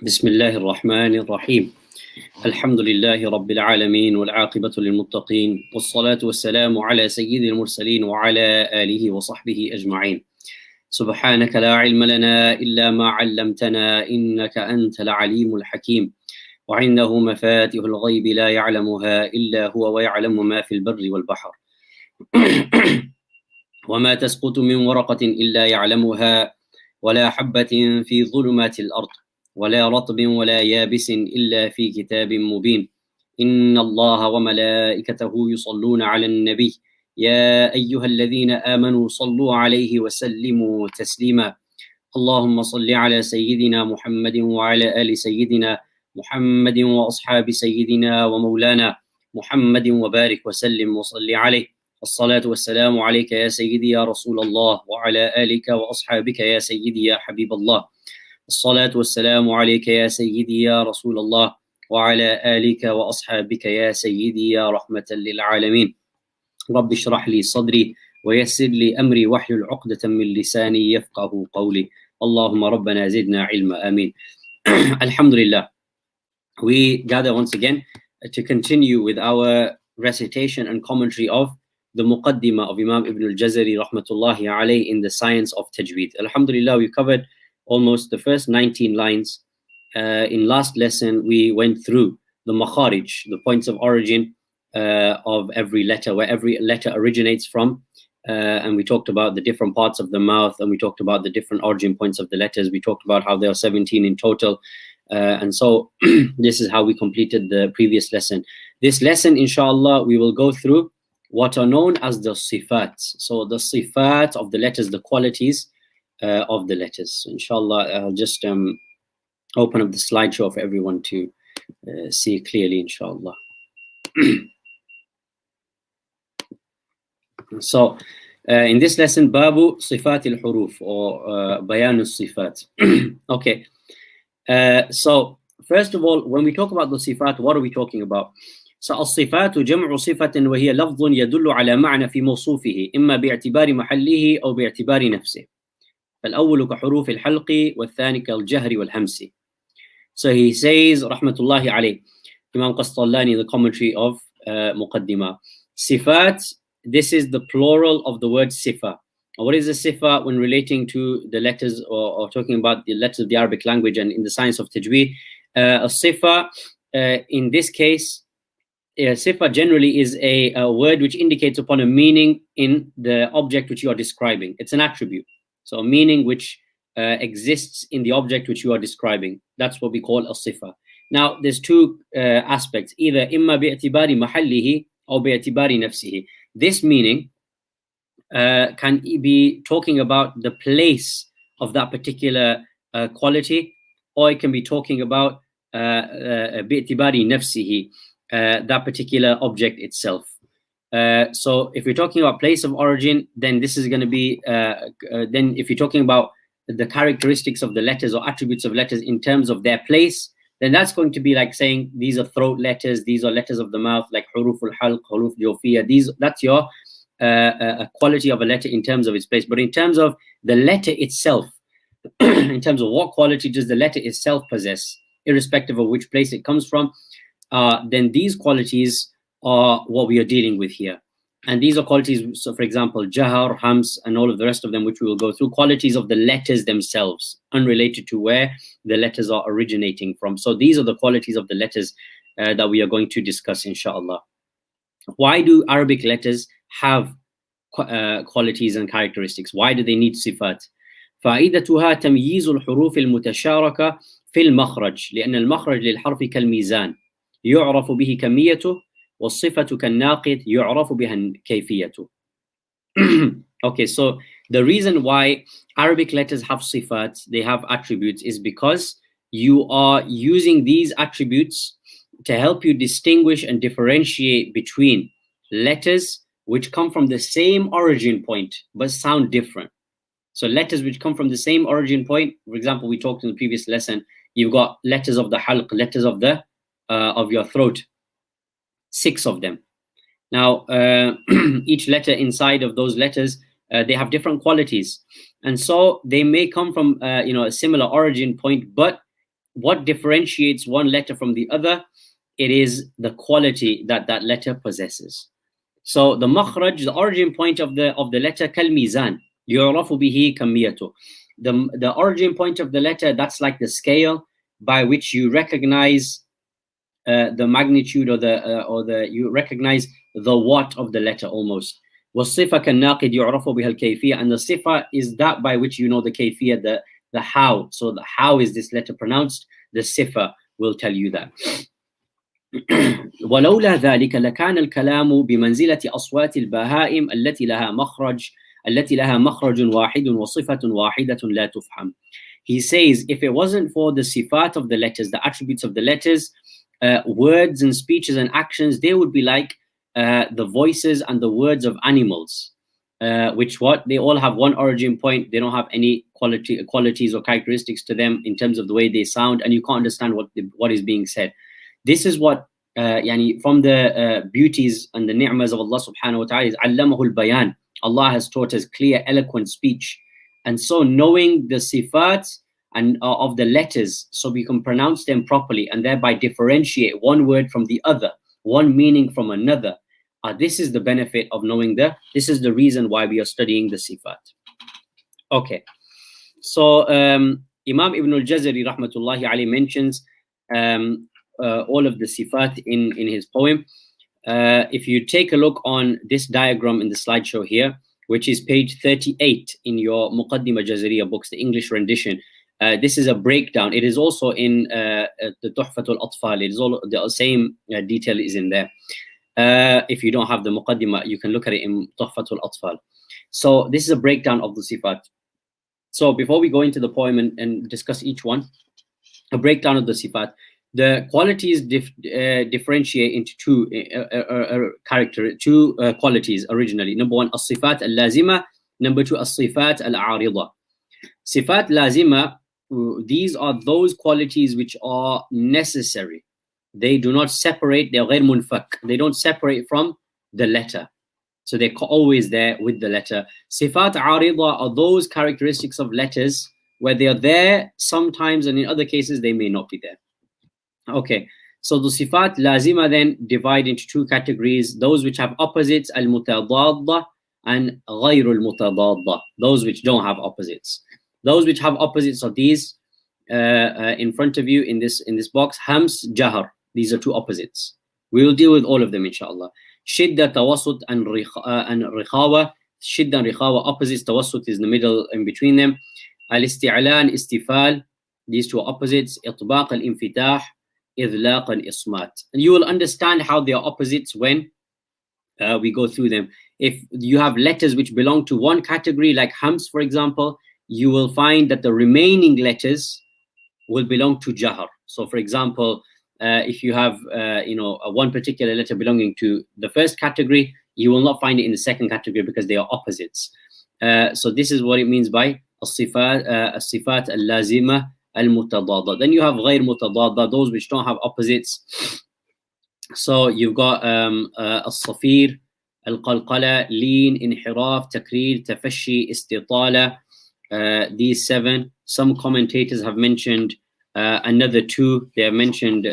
بسم الله الرحمن الرحيم الحمد لله رب العالمين والعاقبة للمتقين والصلاة والسلام على سيد المرسلين وعلى آله وصحبه أجمعين سبحانك لا علم لنا إلا ما علمتنا إنك أنت العليم الحكيم وعنده مفاتح الغيب لا يعلمها إلا هو ويعلم ما في البر والبحر وما تسقط من ورقة إلا يعلمها ولا حبة في ظلمات الأرض ولا رطب ولا يابس إلا في كتاب مبين إن الله وملائكته يصلون على النبي يا أيها الذين آمنوا صلوا عليه وسلموا تسليما اللهم صل على سيدنا محمد وعلى آل سيدنا محمد وأصحاب سيدنا ومولانا محمد وبارك وسلم وصل عليه الصلاة والسلام عليك يا سيدي يا رسول الله وعلى آلك وأصحابك يا سيدي يا حبيب الله الصلاة والسلام عليك يا سيدي يا رسول الله وعلى آلك وأصحابك يا سيدي يا رحمة للعالمين رب اشرح لي صدري ويسر لي أمري واحلل عقدة من لساني يفقه قولي اللهم ربنا زدنا علما آمين Alhamdulillah, we gather once again to continue with our recitation and commentary of the Muqadimah of Imam Ibn al-Jazari rahmatullahi alayhi in the science of Tajweed. Alhamdulillah, we covered almost the first 19 lines. In last lesson, we went through the makharij, the points of origin of every letter, where every letter originates from. And we talked about the different parts of the mouth, and we talked about the different origin points of the letters. We talked about how there are 17 in total. And so this is how we completed the previous lesson. This lesson, inshallah, we will go through what are known as the Sifat. So the Sifat of the letters, the qualities of the letters. So inshallah, I'll just open up the slideshow for everyone to see clearly, inshallah. So in this lesson, Babu Sifat al-Huruf, or Bayan al-Sifat. Okay. So first of all, when we talk about the Sifat, what are we talking about? So الصفات جمع صفة وهي لفظ يدل على معنى في موصوفه إما باعتبار محله أو باعتبار نفسه. فالأول كحروف الحلق والثاني كالجهر والهمس. So he says رحمة الله عليه, Imam Qastallani, the commentary of Muqadimah. Sifat, this is the plural of the word sifa. What is a sifa when relating to the letters, or talking about the letters of the Arabic language and in the science of tajweed? A sifa, in this case, sifa generally is a word which indicates upon a meaning in the object which you are describing. It's an attribute. So a meaning which exists in the object which you are describing. That's what we call a sifa. Now, there's two aspects. Either imma bi'tibari mahallihi or bi'tibari nafsihi. This meaning can be talking about the place of that particular quality, or it can be talking about bi'tibari nafsihi, that particular object itself. So if you're talking about place of origin, then this is going to be, then if you're talking about the characteristics of the letters or attributes of letters in terms of their place, then that's going to be like saying these are throat letters, these are letters of the mouth, like huruf al-halq, huruf jawfiyya. That's your a quality of a letter in terms of its place. But in terms of the letter itself, in terms of what quality does the letter itself possess, irrespective of which place it comes from, then these qualities are what we are dealing with here. And these are qualities, so for example, jahar, hams, and all of the rest of them, which we will go through, qualities of the letters themselves, unrelated to where the letters are originating from. So these are the qualities of the letters that we are going to discuss, inshallah. Why do Arabic letters have qualities and characteristics? Why do they need sifat? فائدتها تمييز الحروف المتشاركة في المخرج لأن المخرج للحرف كالميزان يعرف به كميته والصفة كالناقد يعرف بها كيفيته. Okay, so the reason why Arabic letters have sifat, they have attributes, is because you are using these attributes to help you distinguish and differentiate between letters which come from the same origin point but sound different. So letters which come from the same origin point, for example, we talked in the previous lesson, you've got letters of the halq, letters of the of your throat, 6 of them. Now, each letter inside of those letters, they have different qualities. And so they may come from, a similar origin point, but what differentiates one letter from the other? It is the quality that that letter possesses. So the makhraj, the origin point of the letter, kal mizan, yu'rafu bihi kamiyatu. The origin point of the letter, that's like the scale by which you recognize the magnitude or the you recognize the what of the letter almost. والصفة كالناقد يعرف بها الكيفية, and the sifa is that by which you know the kayfiyah, the how. So the how is this letter pronounced? The sifa will tell you that. ولولا ذلك لكان الكلام بمنزلة أصوات البهائم التي لها مخرج واحد وصفة واحدة لا تفهم. He says, if it wasn't for the sifat of the letters, the attributes of the letters, words and speeches and actions, they would be like the voices and the words of animals, which they all have one origin point. They don't have any qualities or characteristics to them in terms of the way they sound, and you can't understand what is being said. This is what from the beauties and the ni'mas of Allah subhanahu wa ta'ala is allamahu al-bayan. Allah has taught us clear, eloquent speech. And so knowing the sifat and of the letters, so we can pronounce them properly and thereby differentiate one word from the other, one meaning from another. This is the benefit of knowing this is the reason why we are studying the sifat. Okay. So Imam Ibn al-Jazari rahmatullahi alayhi mentions all of the sifat in his poem. If you take a look on this diagram in the slideshow here, which is page 38 in your Muqadimah Jazariyah books, the English rendition, this is a breakdown. It is also in the Tuhfatul Atfal. It is all the same detail is in there. If you don't have the Muqaddimah, you can look at it in Tuhfatul Atfal. So this is a breakdown of the sifat. So before we go into the poem and discuss each one, a breakdown of the sifat. The qualities differentiate into two qualities originally. Number one, as-sifat al-lazima. Number two, as-sifat al-arida. Sifat lazima, these are those qualities which are necessary. They do not separate, they're ghair munfak. They don't separate from the letter. So they're always there with the letter. Sifat arida are those characteristics of letters where they are there sometimes, and in other cases they may not be there. Okay, so the sifat lazima then divide into two categories: those which have opposites, al-mutadadda, and ghayru al-mutadadda, those which don't have opposites. Those which have opposites are these in front of you in this box: hams, jahar. These are two opposites. We will deal with all of them inshallah. Shidda, tawassut, and rihawa. Shidda and rihawa opposites. Tawassut is in the middle in between them. Al-isti'lan, istifal. These two are opposites. Itbaq, al-infitah. Idlaq and ismat. And you will understand how they are opposites when we go through them. If you have letters which belong to one category, like hams, for example, you will find that the remaining letters will belong to jahar. So, for example, if you have one particular letter belonging to the first category, you will not find it in the second category because they are opposites. So this is what it means by as-sifat al-lazima al-mutadada. Then you have ghayr mutadada, those which don't have opposites. So you've got as-safir, al-qalqala, lean, inhiraf, takrir, tafashi, istitala. These 7. Some commentators have mentioned another 2. They have mentioned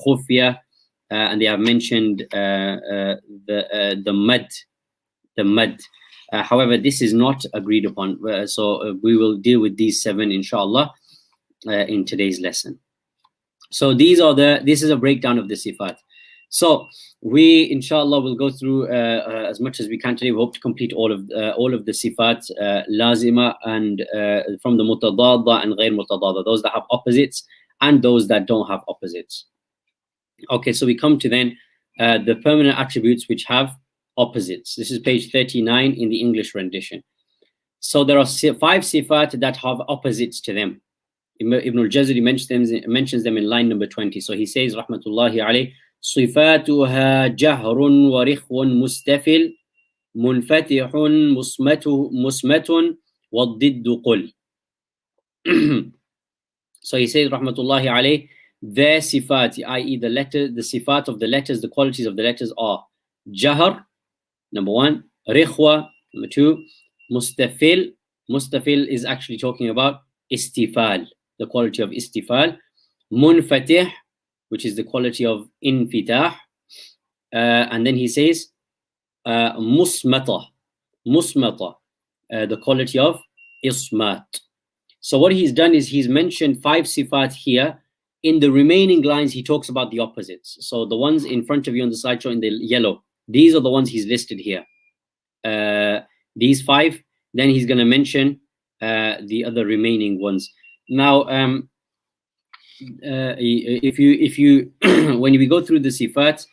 khufya, and they have mentioned the mud. However, this is not agreed upon, so we will deal with these 7 inshallah in today's lesson. So this is a breakdown of the sifat. So we inshallah will go through as much as we can today. We hope to complete all of the sifat lazima and from the mutadada and ghair mutadada, those that have opposites and those that don't have opposites. Okay, so we come to then the permanent attributes which have opposites. This is page 39 in the English rendition. So there are 5 sifat that have opposites to them. Ibn al-Jazari mentions them in line number 20. So he says, rahmatullahi alayh, صفاتها جهر ورخو مستفل منفتح مسمت والضد قل. So he says, rahmatullahi alayh, their sifat, i.e. the sifat of the letters, the qualities of the letters are jahar, number 1, rikhwa, number 2, mustafil. Mustafil is actually talking about istifal, the quality of istifal. Munfatih, which is the quality of infitah. And then he says musmata, the quality of ismat. So what he's done is he's mentioned 5 sifat here. In the remaining lines, he talks about the opposites. So the ones in front of you on the slideshow in the yellow, these are the ones he's listed here. These 5, then he's going to mention the other remaining ones. Now, if you when we go through the sifat,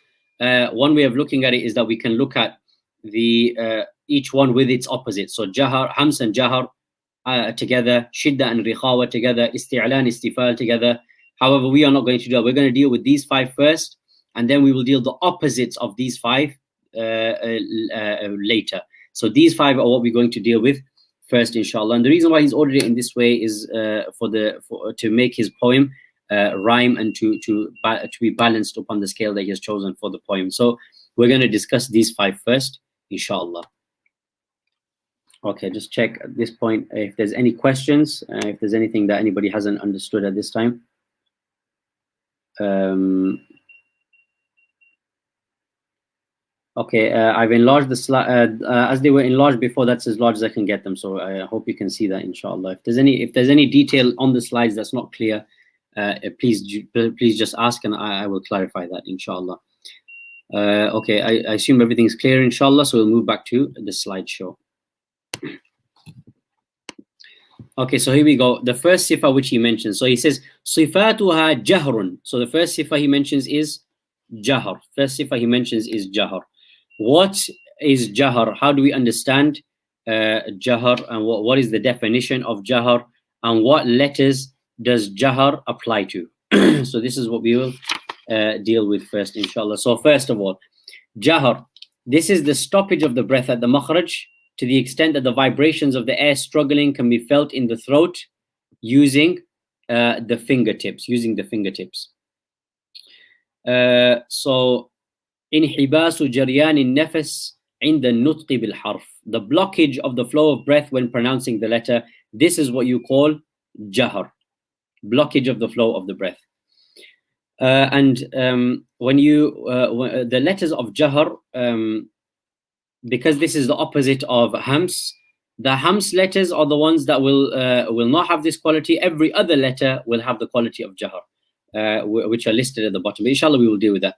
one way of looking at it is that we can look at the each one with its opposite. So jahar, hams and jahar together, shidda and rihawa together, isti'lan, istifal together. However, we are not going to do that. We're going to deal with these 5 first, and then we will deal the opposites of these 5 later. So these 5 are what we're going to deal with first, inshallah. And the reason why he's ordered it in this way is to make his poem rhyme and to be balanced upon the scale that he has chosen for the poem. So we're going to discuss these 5 first, inshallah. Okay, just check at this point if there's any questions, if there's anything that anybody hasn't understood at this time. Okay, I've enlarged the slide as they were enlarged before. That's as large as I can get them. So I hope you can see that, inshallah. If there's any detail on the slides that's not clear, please just ask and I will clarify that, inshallah. Okay, I assume everything's clear, inshallah. So we'll move back to the slideshow. Okay, so here we go. The first sifa which he mentions. So he says, Sifatuha jahrun. So the first sifa he mentions is jahar. First sifa he mentions is jahar. What is jahar? How do we understand jahar? And what is the definition of jahar? And what letters does jahar apply to? So this is what we will deal with first, inshallah. So first of all, jahar. This is the stoppage of the breath at the makhraj, to the extent that the vibrations of the air struggling can be felt in the throat using the fingertips. So, inhibasu jaryan an-nafas عند النطق بالحرف. The blockage of the flow of breath when pronouncing the letter. This is what you call jahar. Blockage of the flow of the breath. And when you the letters of jahar, because this is the opposite of hams, the hams letters are the ones that will not have this quality. Every other letter will have the quality of jahar, which are listed at the bottom. But inshallah, we will deal with that.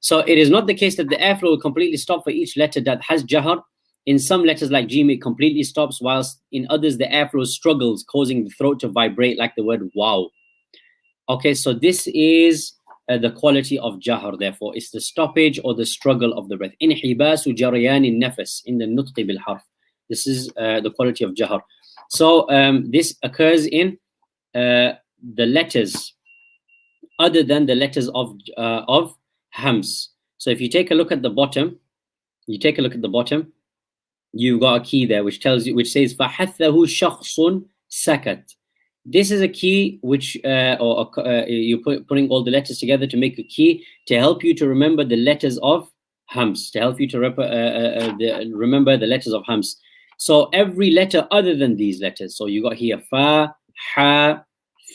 So it is not the case that the airflow will completely stop for each letter that has jahar. In some letters like jim, it completely stops, whilst in others the airflow struggles, causing the throat to vibrate, like the word wow. Okay, so this is the quality of jahar. Therefore, it's the stoppage or the struggle of the breath. Inhibasu jarayan an-nafas in the nutq bil harf. This is the quality of jahar. So this occurs in the letters other than the letters of hams. So if you take a look at the bottom, you've got a key there which tells you, which says فَحَثَّهُ شَخْصٌ sakat. This is a key which you're putting all the letters together to make a key to help you to remember the letters of hams, to help you to remember the letters of hams. So every letter other than these letters. So you got here fa, ha,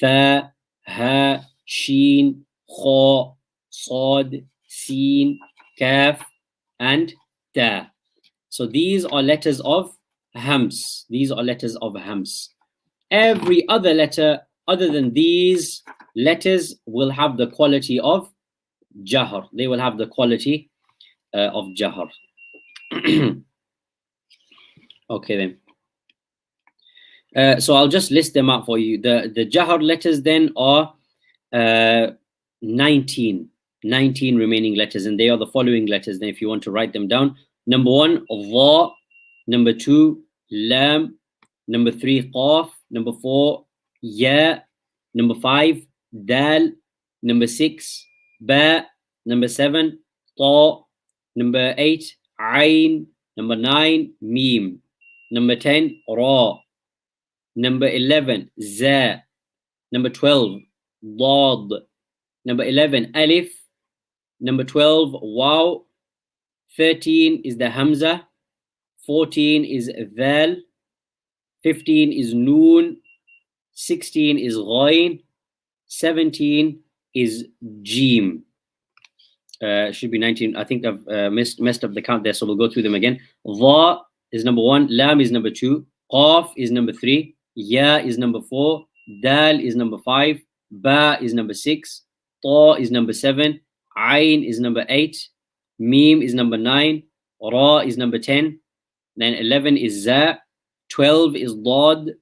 tha, ha, sheen, kha, sad, sin, kaf, and ta. So these are letters of hams. Every other letter other than these letters will have the quality of jahar. They will have the quality of jahar. Okay then. So I'll just list them out for you. The jahar letters then are 19 remaining letters, and they are the following letters. Then if you want to write them down: number 1, dha; number 2, lam; number 3, qaf; number 4, ya; number 5, dal; number 6, ba; number 7, ta; number 8, ain; number 9, mim; number 10, ra; number 11, za; number 12, dad; number 11, alif; number 12, waw; 13 is the hamza; 14 is dhal; 15 is noon; 16 is ghain, 17 is jim. Should be 19. I think I've messed up the count there, so we'll go through them again. Dha is number 1, lam is number 2, qaf is number 3, ya is number 4, dal is number 5, ba is number 6, ta is number 7, ain is number 8, mim is number 9, ra is number 10, then 11 is za, 12 is dad,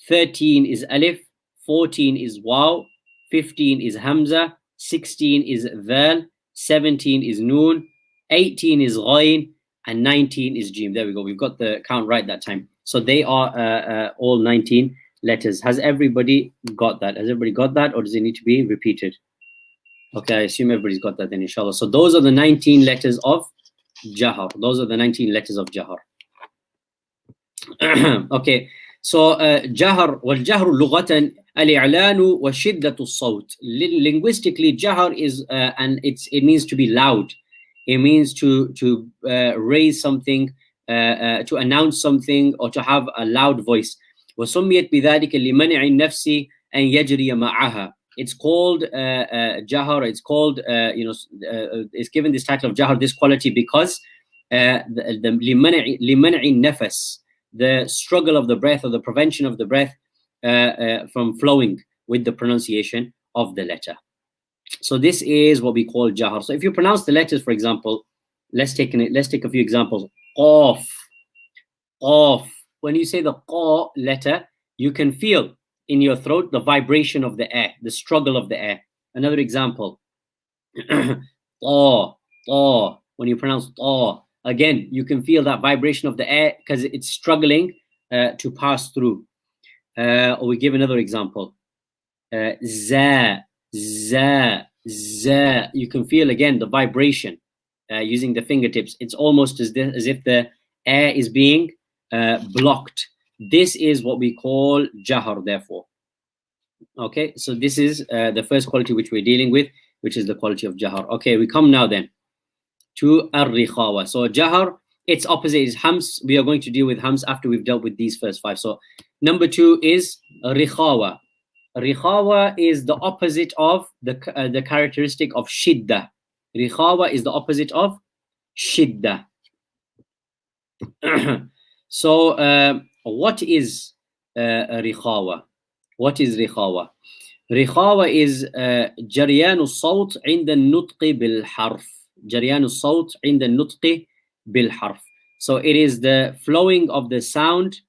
13 is alif, 14 is waw, 15 is hamza, 16 is dhal, 17 is noon, 18 is ghain, and 19 is jim. There we go. We've got the count right that time. So they are all 19 letters. Has everybody got that? Has everybody got that, or does it need to be repeated? Okay, I assume everybody's got that then, inshallah. So those are the 19 letters of jahar. Those are the 19 letters of jahar. Okay, so jahar wal jahru lughatan al-i'lanu wa shiddatu as-sawt. Linguistically, jahar is and it means to be loud. It means to raise something, to announce something, or to have a loud voice. وسميت بذلك لمنع النفس أن يجري معها. It's called jahar. It's called it's given this title of jahar, this quality, because the لمنع النفس, the struggle of the breath, or the prevention of the breath from flowing with the pronunciation of the letter. So this is what we call jahar. So if you pronounce the letters, for example, let's take a few examples. Qaf, qaf. When you say the qa letter, you can feel in your throat the vibration of the air, the struggle of the air. Another example, ta, ta. When you pronounce ta, again, you can feel that vibration of the air because it's struggling to pass through. Or we give another example, za, za, za. You can feel again the vibration using the fingertips. It's almost as if the air is being blocked. This is what we call jahar, therefore. Okay, so this is the first quality which we're dealing with, which is the quality of jahar. Okay, we come now then to rihawa. So jahar, its opposite is hams. We are going to deal with hams after we've dealt with these first 5. So number 2 is rihawa. Rihawa is the opposite of the characteristic of shidda. Rihawa is the opposite of shidda. So what is rihawa? What is rihawa? Rihawa is جريان الصوت عند النطق بالحرف. جريان الصوت عند النطق بالحرف. So it is the flowing of the sound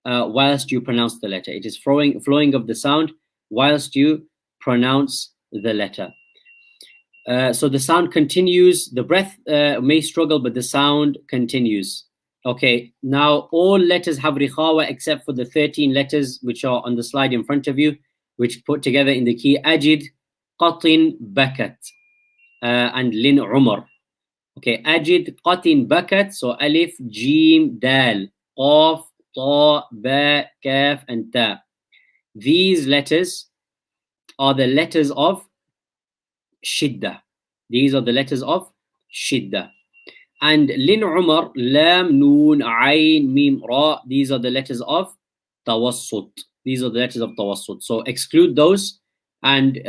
whilst you pronounce the letter. It is flowing of the sound whilst you pronounce the letter. So the sound continues. The breath may struggle, but the sound continues. Okay, now all letters have rihawa except for the 13 letters which are on the slide in front of you, which put together in the key ajid, qatin, bakat, and lin umar. Okay, ajid, qatin, bakat. So alif, jim, dal, qaf, ta, ba, kaf, and ta. These letters are the letters of shidda. These are the letters of shidda. And lin umar, lam, noon, ayn, mim, ra. These are the letters of tawassut. These are the letters of tawassut. So exclude those, and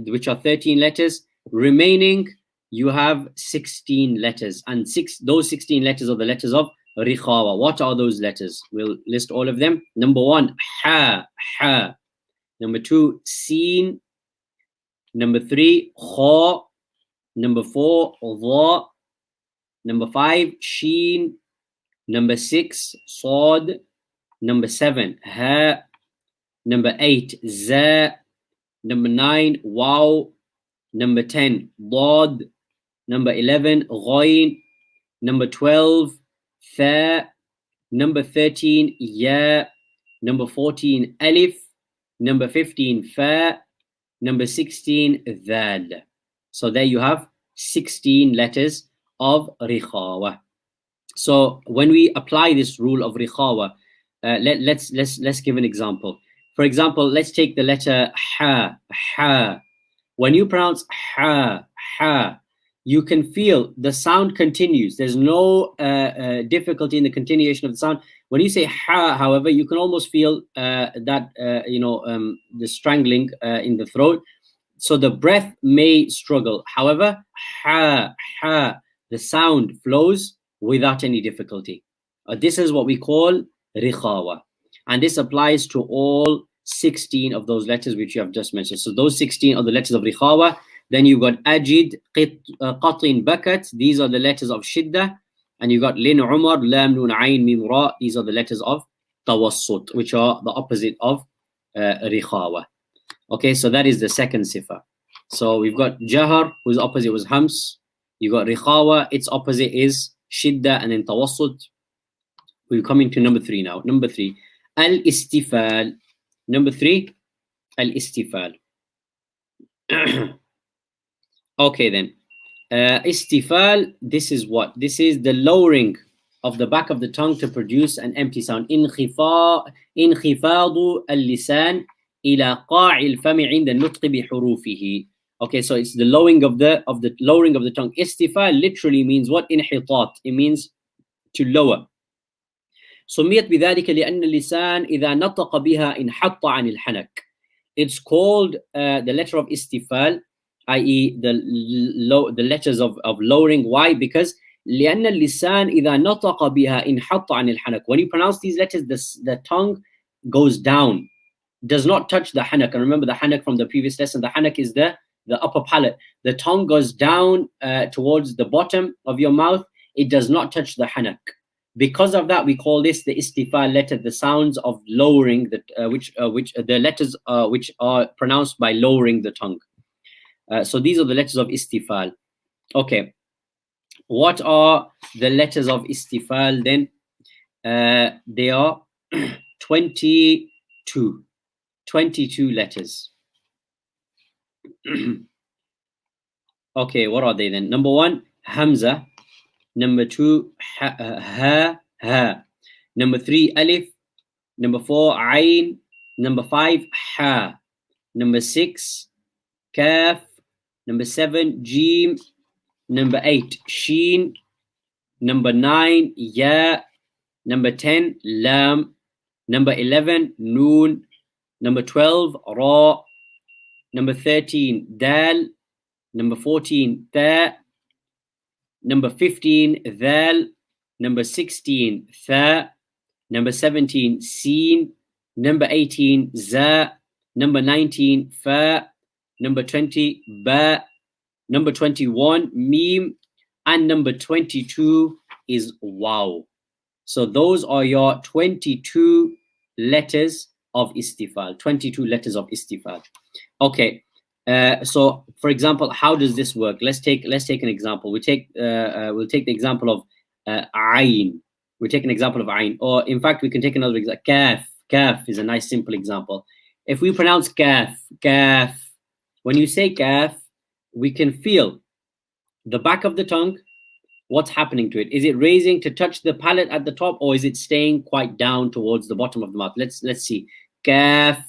which are 13 letters. Remaining, you have 16 letters, and those 16 letters are the letters of rihawa. What are those letters? We'll list all of them. Number 1, ha, ha. Number 2, sin. Number 3, kha. Number 4, dha. Number 5, sheen. Number 6, sad. Number 7, ha. Number 8, za. Number 9, waw. Number 10, dad. Number 11, ghain. Number 12, tha. Number 13, ya. Number 14, alif. Number 15, fa. Number 16, dhal. So there you have 16 letters of rihawa. So when we apply this rule of rihawa, let's give an example. For example, let's take the letter ha, ha. When you pronounce ha, ha, you can feel the sound continues. There's no difficulty in the continuation of the sound, When you say ha, however, you can almost feel the strangling in the throat. So the breath may struggle. However, ha, the sound flows without any difficulty. This is what we call rihawa. And this applies to all 16 of those letters which you have just mentioned. So those 16 are the letters of rihawa. Then you've got ajid, qatin, bakat. These are the letters of shiddah. And you've got lin, umar, lam, nun, ayn, mim, ra. These are the letters of tawassut, which are the opposite of rihawa. Okay, so that is the second sifa. So we've got jahar, whose opposite was hams. You got rihawa, its opposite is shidda, and then tawassut. We're coming to number 3 now. Number 3, al-istifal. Number 3, al-istifal. Okay then. Istifal, this is what? This is the lowering of the back of the tongue to produce an empty sound. انخفاض اللسان إلى قاع الفم عند النطق بحروفه. Okay, so it's the lowering of the lowering of the tongue. Istifal literally means what? انحطاط. It means to lower. سميت بذلك لأن اللسان إذا نطق بها انحط عن الحنك. It's called the letter of istifal, i.e. the letters of lowering. Why? Because لأن اللسان إذا نطق بها انحط عن الحنك. When you pronounce these letters, the tongue goes down, does not touch the hanak. And remember the hanak from the previous lesson, the hanak is the upper palate. The tongue goes down towards the bottom of your mouth. It does not touch the hanak. Because of that, we call this the istifal letter, the sounds of lowering, which the letters which are pronounced by lowering the tongue. So these are the letters of istifal. Okay, what are the letters of istifal then? They are 22 letters. Okay, what are they then? Number 1, hamza. Number 2, ha. Number 3, alif. Number 4, ayn. Number 5, ha. Number 6, kaf. Number 7, jim. Number 8, sheen. Number 9, ya. Number 10, lam. Number 11, noon. Number 12, ra. Number 13, dal. Number 14, ta. Number 15, dhal. Number 16, tha. Number 17, sin. Number 18, za. Number 19, fa. Number 20, ba. Number 21, mim. And number 22 is waw. So those are your 22 letters of istifal. 22 letters of istifal. Okay. So for example, how does this work? Let's take an example. We'll take the example of ayn. We take an example of ayn, or in fact we can take another example. Kaf is a nice simple example. If we pronounce kaf, when you say kaf, we can feel the back of the tongue. What's happening to it? Is it raising to touch the palate at the top, or is it staying quite down towards the bottom of the mouth? Let's see. Kaf.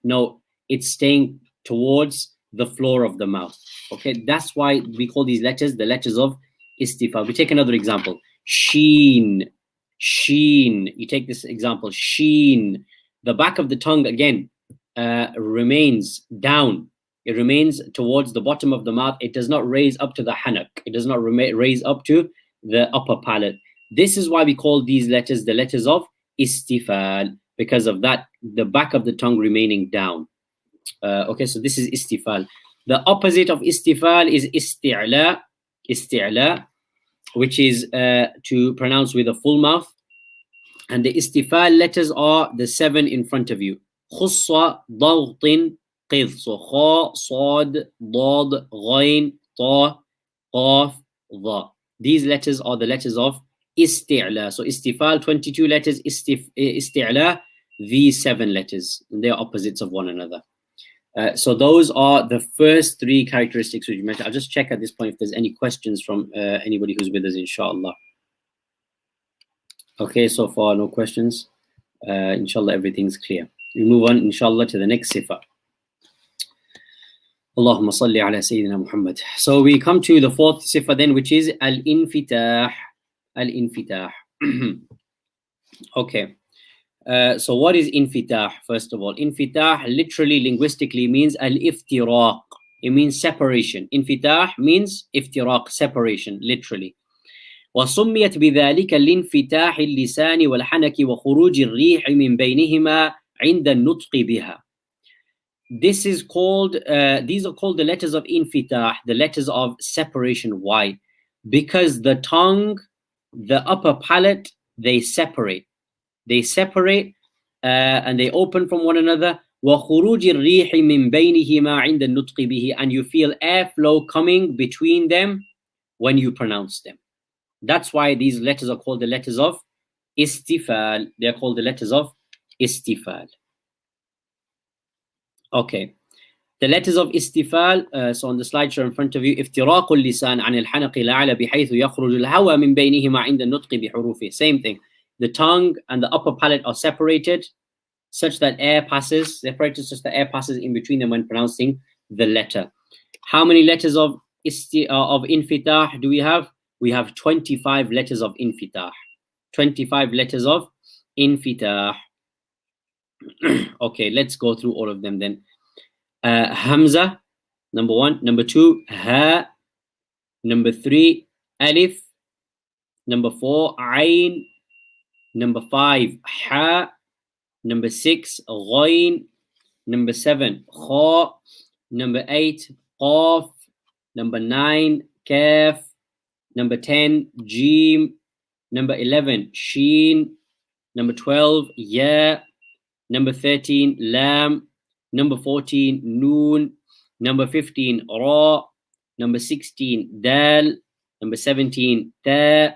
No, it's staying towards the floor of the mouth. Okay, that's why we call these letters the letters of istifal. We take another example. Sheen. You take this example. Sheen. The back of the tongue again remains down. It remains towards the bottom of the mouth. It does not raise up to the hanak. It does not raise up to the upper palate. This is why we call these letters the letters of istifal, because of that, the back of the tongue remaining down. Okay, so this is istifal. The opposite of istifal is isti'la, which is to pronounce with a full mouth. And the istifal letters are the 7 in front of you. Khussa, ضغط, قذ. So kha, sad, dad, ghain, ta, qaf, dha. These letters are the letters of isti'la. So istifal, 22 letters. Isti'la, these 7 letters. And they are opposites of one another. So those are the first 3 characteristics which you mentioned. I'll just check at this point if there's any questions from anybody who's with us, inshallah. Okay, so far no questions. Inshallah, everything's clear. We move on, inshallah, to the next sifa. Allahumma salli ala Sayyidina Muhammad. So we come to the 4th sifa then, which is al-infitah. Okay. So what is infitah? First of all, infitah literally linguistically means al-iftiraq. It means separation. Infitah means iftiraq, separation, literally. وسميت بذلك لانفتاح اللسان والحنك وخروج الريح من بينهما عند النطق بها. This is called, these are called the letters of infitah, the letters of separation. Why? Because the tongue, the upper palate, they separate. They separate and they open from one another. وخروج الريح من بينهما عند النطق به, and you feel airflow coming between them when you pronounce them. That's why these letters are called the letters of istifal. They are called the letters of istifal. Okay. The letters of istifal, so on the slideshow in front of you, افتراق اللسان عن الحنق الأعلى بحيث يخرج الهواء من بينهما عند النطق بحروفه. Same thing. The tongue and the upper palate are separated such that air passes, separated such that air passes in between them when pronouncing the letter. How many letters of infitah do we have? We have 25 letters of infitah. 25 letters of infitah. Okay, let's go through all of them then. Hamza, number 1. Number 2, ha. Number 3, alif. Number 4, ayn. Number 5, ha. Number 6, ghayn. Number 7, kha. Number 8, qaf. Number 9, kaf. Number 10, jim. Number 11, sheen. Number 12, ya. Number 13, lam. Number 14, noon. Number 15, ra. Number 16, dal. Number 17, ta.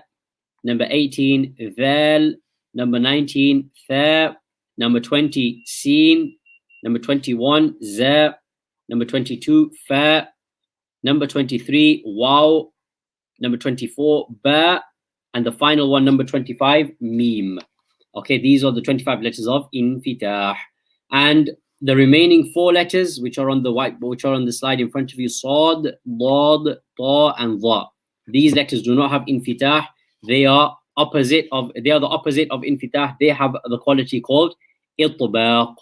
Number 18, dhal. Number 19, tha. Number 20, sin. Number 21, za. Number 22, fa. Number 23, waw. Number 24, ba. And the final one, number 25, mim. Okay, these are the 25 letters of infitah. And the remaining 4 letters, which are on the whiteboard, which are on the slide in front of you, sad, dad, ta, and dha. These letters do not have infitah. They are the opposite of infitah. They have the quality called itbaq.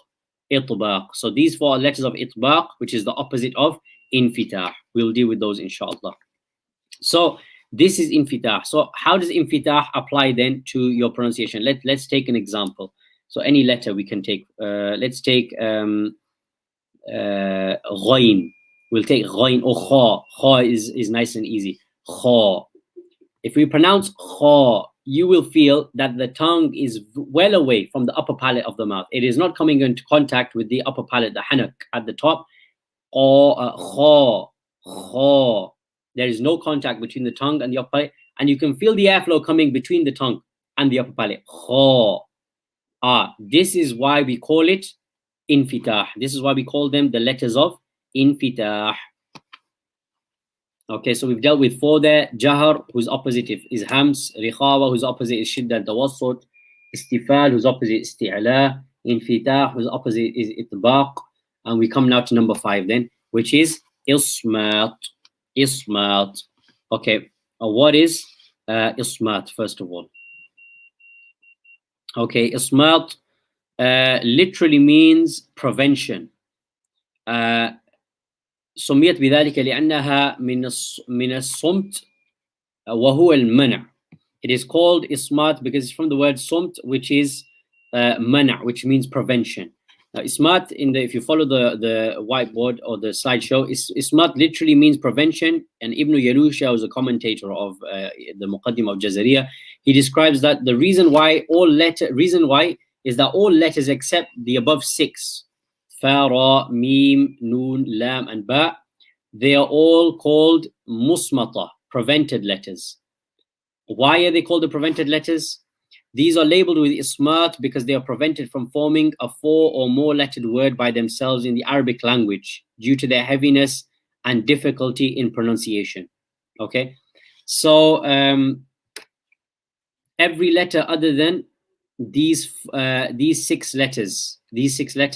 Itbaq. So these 4 letters of itbaq, which is the opposite of infitah. We'll deal with those inshallah. So this is infitah. So how does infitah apply then to your pronunciation? Let's take an example. So any letter we can take. Let's take ghayn. We'll take ghayn or kha. Kha is nice and easy. Kha. If we pronounce kha, you will feel that the tongue is well away from the upper palate of the mouth. It is not coming into contact with the upper palate, the hanak at the top. Kha. Kha. There is no contact between the tongue and the upper palate, and you can feel the airflow coming between the tongue and the upper palate. Kha. This is why we call it infitah. This is why we call them the letters of infitah. Okay, so we've dealt with 4 there. Jahar, whose opposite is hams. Rihawa, whose opposite is shidda al-tawassut. Istifal, whose opposite is isti'ala. Infitah, whose opposite is itbaq. And we come now to number 5 then, which is ismat. Ismat. Okay, what is ismat first of all? Okay, ismat literally means prevention. سميت بذلك لأنها من الصمت وهو المنع. It is called ismat because it's from the word sumt, which is mana', which means prevention. Ismat, if you follow the whiteboard or the slideshow, ismat literally means prevention. And Ibn Yalusha, who's a commentator of the Muqadimah of Jazariyah, he describes that the reason why is that all letters except the above 6, fa, ra, mim, noon, lam, and ba, they are all called musmata, prevented letters. Why are they called the prevented letters? These are labeled with ismat because they are prevented from forming a 4 or more lettered word by themselves in the Arabic language due to their heaviness and difficulty in pronunciation. Okay, so every letter other than these 6 letters,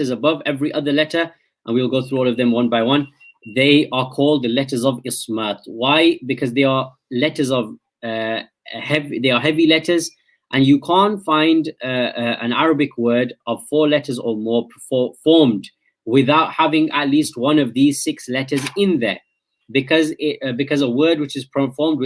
above, every other letter, and we'll go through all of them one by one, they are called the letters of ismat. Why? Because they are letters of heavy letters, And you can't find an Arabic word of 4 letters or more formed without having at least one of these 6 letters in there, because a word which is formed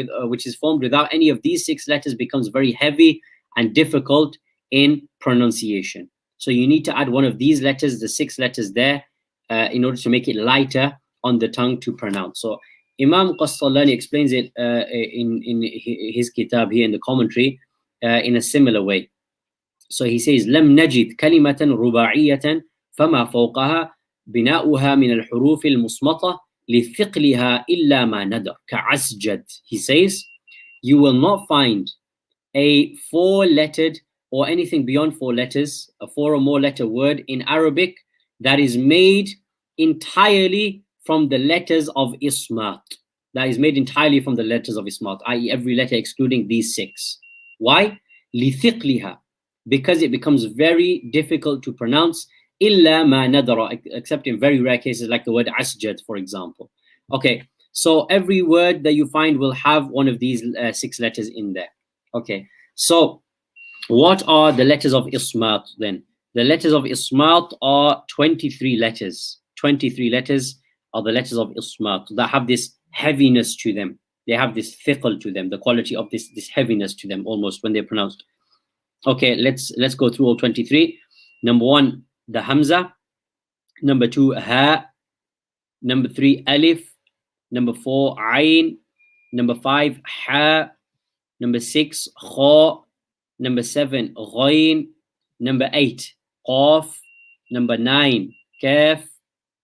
without any of these 6 letters becomes very heavy and difficult in pronunciation. So you need to add one of these letters, the 6 letters there, in order to make it lighter on the tongue to pronounce. So Imam Qastalani explains it in his kitab here in the commentary in a similar way. So he says, لم نجد كلمة رباعية فما فوقها بناؤها من الحروف المصمتة لثقلها إلا ما ندر كعسجد. He says, you will not find a 4-lettered or anything beyond 4 letters, a 4 or more letter word in Arabic that is made entirely from the letters of ismat. That is made entirely from the letters of ismat, i.e. every letter excluding these 6. Why? لثقلها, because it becomes very difficult to pronounce. إلا ما ندر, except in very rare cases like the word asjad, for example. Okay, so every word that you find will have one of these 6 letters in there. Okay, so what are the letters of ismat then? The letters of ismat are 23 letters. 23 letters are the letters of ismat that have this heaviness to them. They have this thiql to them, the quality of this heaviness to them almost when they're pronounced. Okay, let's go through all 23. Number 1, the hamza. Number 2, ha. Number 3, alif. Number 4, ayn. Number 5, ha. Number 6, kha. Number 7, ghayn. Number 8, qaf. Number 9, kaf.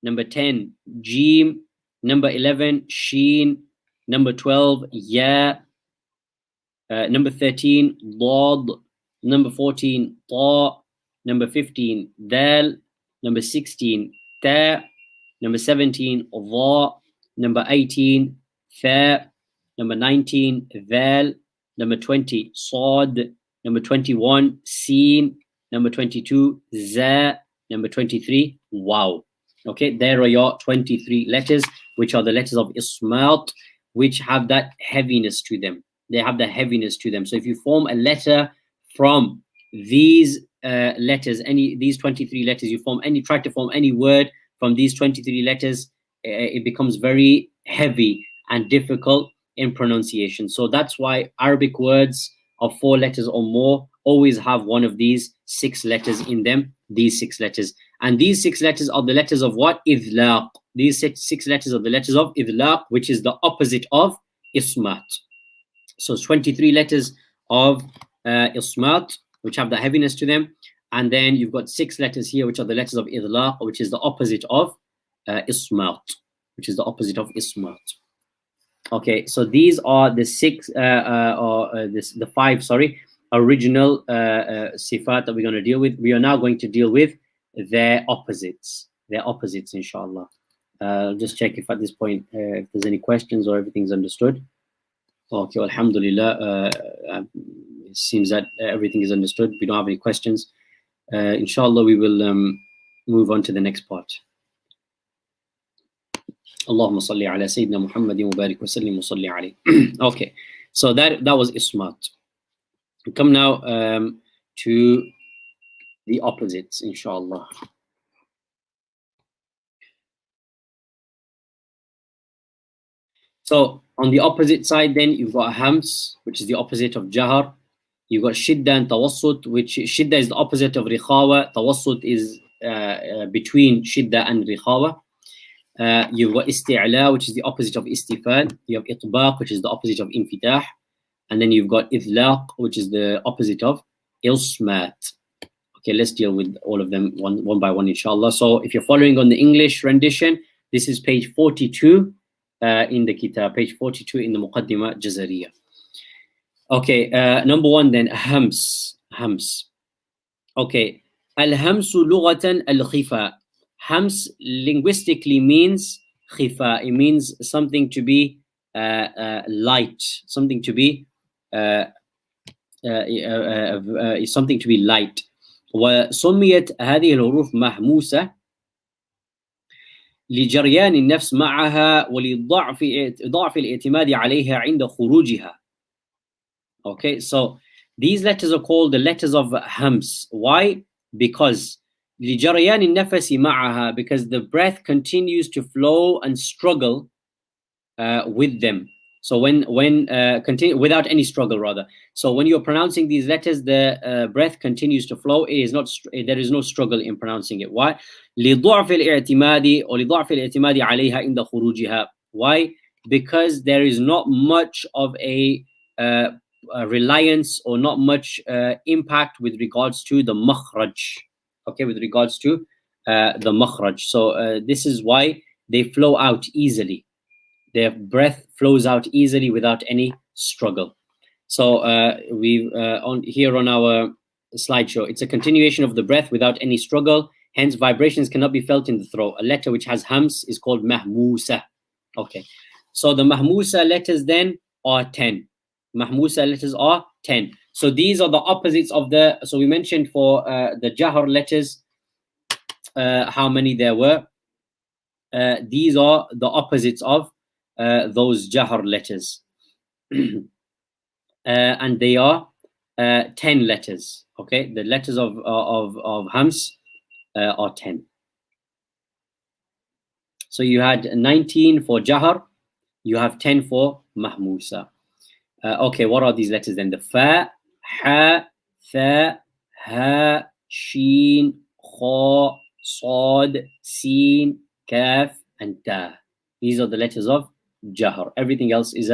Number 10, jim. Number 11, sheen. Number 12, ya. Number 13, dad. Number 14, ta. Number 15, dal. Number 16, ta. Number 17, dha. Number 18, fa. Number 19, dhal. Number 20, sad. Number 21, sin. Number 22, za. Number 23, wow. Okay, there are your 23 letters, which are the letters of ismat, which have that heaviness to them. They have the heaviness to them. So if you form a letter from these letters, these 23 letters, try to form any word from these 23 letters, it becomes very heavy and difficult in pronunciation. So that's why Arabic words of 4 letters or more always have one of these 6 letters in them, these 6 letters. And these 6 letters are the letters of what? Idlaq. These 6 letters are the letters of idlaq, which is the opposite of ismat. So it's 23 letters of ismat, which have the heaviness to them. And then you've got 6 letters here, which are the letters of idlaq, which is the opposite of ismat, which is the opposite of ismat. Okay, so these are the 5 original sifat that we're going to deal with. We are now going to deal with their opposites, inshallah. Just check if at this point if there's any questions or everything's understood. Okay, alhamdulillah, it seems that everything is understood. We don't have any questions. Inshallah, we will move on to the next part. Allahumma salli ala Sayyidina Muhammadin wa barik wa sallim wa salli alayhi. Okay, so that was ismat. We come now to the opposites, inshallah. So on the opposite side, then you've got hams, which is the opposite of jahar. You've got shidda and tawassut, which shidda is the opposite of rihawa. Tawassut is between shidda and rihawa. You've got isti'la, which is the opposite of istifal. You have itbaq, which is the opposite of infitah. And then you've got idlaq, which is the opposite of ismat. Okay, let's deal with all of them one by one, inshallah. So if you're following on the English rendition, this is page 42 in the kitab, page 42 in the Muqadimah Jazariyah. Okay, number 1 then, hams. Okay, al-hamsu lughatan al-khifa. Hams linguistically means khifa. It means something to be light, something to be light. وسميت هذه الحروف محموسة لجريان النفس معها ولضعف الاعتماد عليها عند خروجها. Okay, so These letters are called the letters of hams. Why? Because لجريان النفس معها, because the breath continues to flow and struggle with them. So when continue without any struggle rather. So when you're pronouncing these letters, the breath continues to flow. It is not there is no struggle in pronouncing it. Why? لضعف الاعتماد أو لضعف الاعتماد عليها عند خروجها. Why? Because there is not much of a reliance or not much impact with regards to the makhraj. Okay, with regards to the makhraj. So this is why they flow out easily. Their breath flows out easily without any struggle. So we've on here on our slideshow, it's a continuation of the breath without any struggle. Hence, vibrations cannot be felt in the throat. A letter which has hams is called mahmusa. Okay, so the mahmusa letters then are 10. Mahmusa letters are 10. So these are the opposites of the. So we mentioned for the jahar letters how many there were. These are the opposites of those jahar letters. And they are 10 letters. Okay, the letters of hams are 10. So you had 19 for jahar, you have 10 for mahmusa. Okay, what are these letters then? The fa, ha, tha, ha, sheen, kha, sad, sin, kaf, and ta. These are the letters of jahar. Everything else is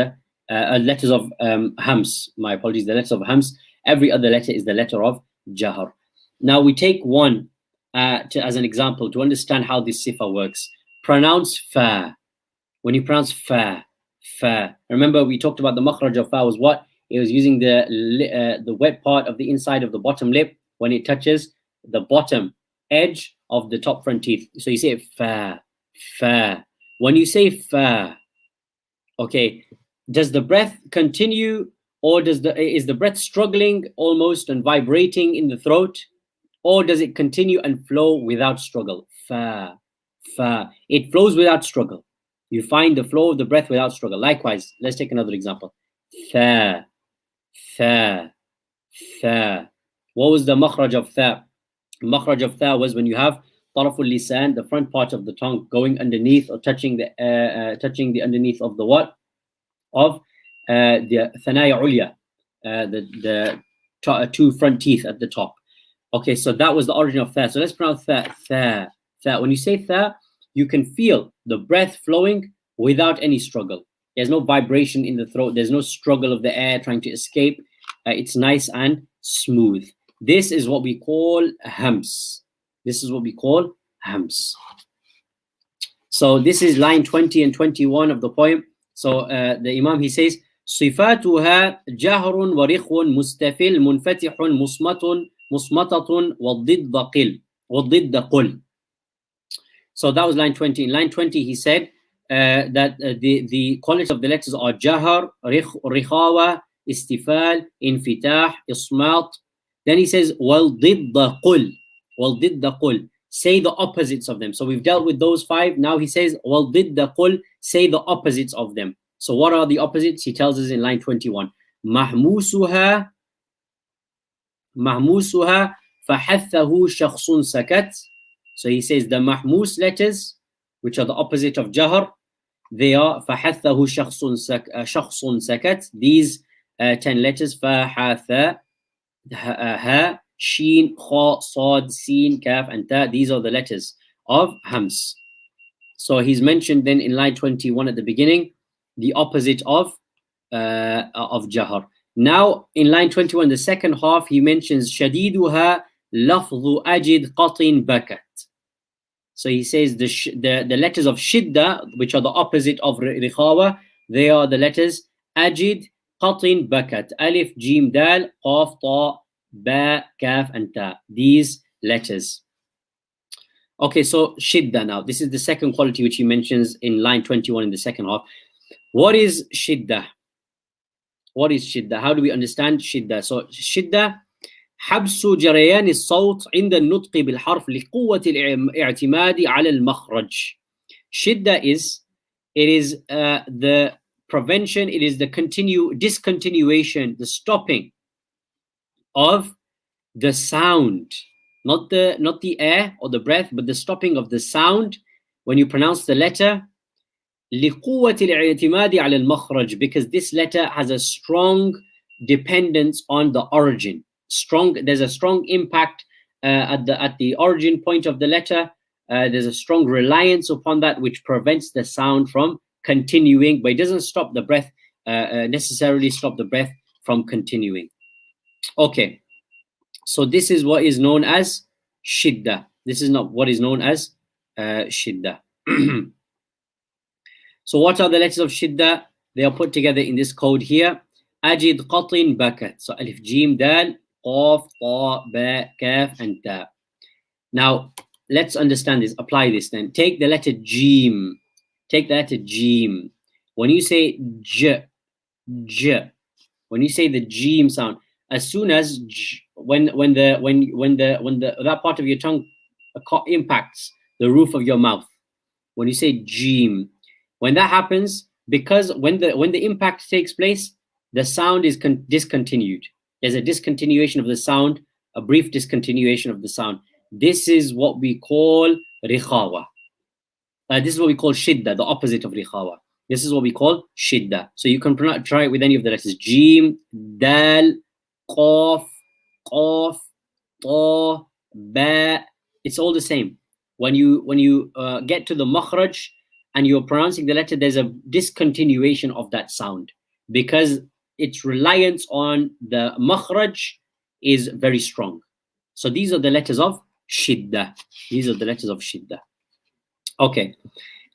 letters of hams. My apologies, the letters of hams. Every other letter is the letter of jahar. Now we take one as an example to understand how this sifa works. Pronounce fa. When you pronounce fa, fa. Remember we talked about the makhraj of fa was what? It was using the wet part of the inside of the bottom lip when it touches the bottom edge of the top front teeth. So you say fa, fa. When you say fa, okay, does the breath continue, or is the breath struggling almost and vibrating in the throat, or does it continue and flow without struggle? Fa, fa. It flows without struggle. You find the flow of the breath without struggle. Likewise, let's take another example. Tha, tha, tha. What was the makhraj of tha? Makhraj of tha was when you have taraful lisan, the front part of the tongue, going underneath or touching the underneath of the what? Of the thanaya ulya, the two front teeth at the top. Okay, so that was the origin of tha. So let's pronounce tha, tha, tha. When you say tha, you can feel the breath flowing without any struggle. There's no vibration in the throat. There's no struggle of the air trying to escape. It's nice and smooth. This is what we call hams. This is what we call hams. So this is line 20 and 21 of the poem. So the Imam, he says, صفاتها جهر ورخو مستفل منفتح مصمتة والضد قل. So that was line 20. In line 20, he said that the qualities of the letters are jahar, rihawa, istifal, infitah, ismat. Then he says, والضد قل. والضد قل. Say the opposites of them. So we've dealt with those 5. Now he says, والضد قل. Say the opposites of them. So what are the opposites? He tells us in line 21. محموسها فحثه شخص سكت. So he says the mahmus letters, which are the opposite of jahar, they are فحثه شخص سكت. These 10 letters, فحث, ha, sheen, kha, sad, sin, kaf, and ta. These are the letters of hams. So he's mentioned then in line 21 at the beginning the opposite of jahar. Now in line 21, the second half, he mentions shadiduha lafdhu ajid qatin bakat. So he says the letters of shidda, which are the opposite of rihawa, they are the letters ajid, qatin, bakat. Alif, jim, dal, qaf, ta, ba, kaf, and ta. These letters. Okay, so shidda now. This is the second quality which he mentions in line 21 in the second half. What is shidda? What is shidda? How do we understand shidda? So shidda, حبس جريان الصوت عند النطق بالحرف لقوة الاعتماد على المخرج. Shidda is, it is the prevention, it is the discontinuation, the stopping of the sound, not the air or the breath, but the stopping of the sound when you pronounce the letter. لقوة الاعتماد على المخرج, because this letter has a strong dependence on the origin. There's a strong impact at the origin point of the letter. There's a strong reliance upon that, which prevents the sound from continuing, but it doesn't stop the breath, necessarily stop the breath from continuing. Okay, so this is what is known as shidda. This is not what is known as shidda. So what are the letters of shidda? They are put together in this code here. Ajid qatin bakat. So alif, jim, dal, qaf, ta, ba, kaf, and ta. Now, let's understand this. Apply this then. Take the letter jim. Take the letter jim. When you say j, when you say the jim sound, as soon as when that part of your tongue impacts the roof of your mouth, when you say jim, when that happens, because when the impact takes place, the sound is discontinued. There's a discontinuation of the sound, a brief discontinuation of the sound. This is what we call rihawa. This is what we call shidda, the opposite of rihawa. This is what we call shidda. So you can try it with any of the letters. Jim, dal, qaf, qaf, ta, ba. It's all the same. When you get to the makhraj and you're pronouncing the letter, there's a discontinuation of that sound because its reliance on the makhraj is very strong. So these are the letters of shidda. These are the letters of shidda. Okay.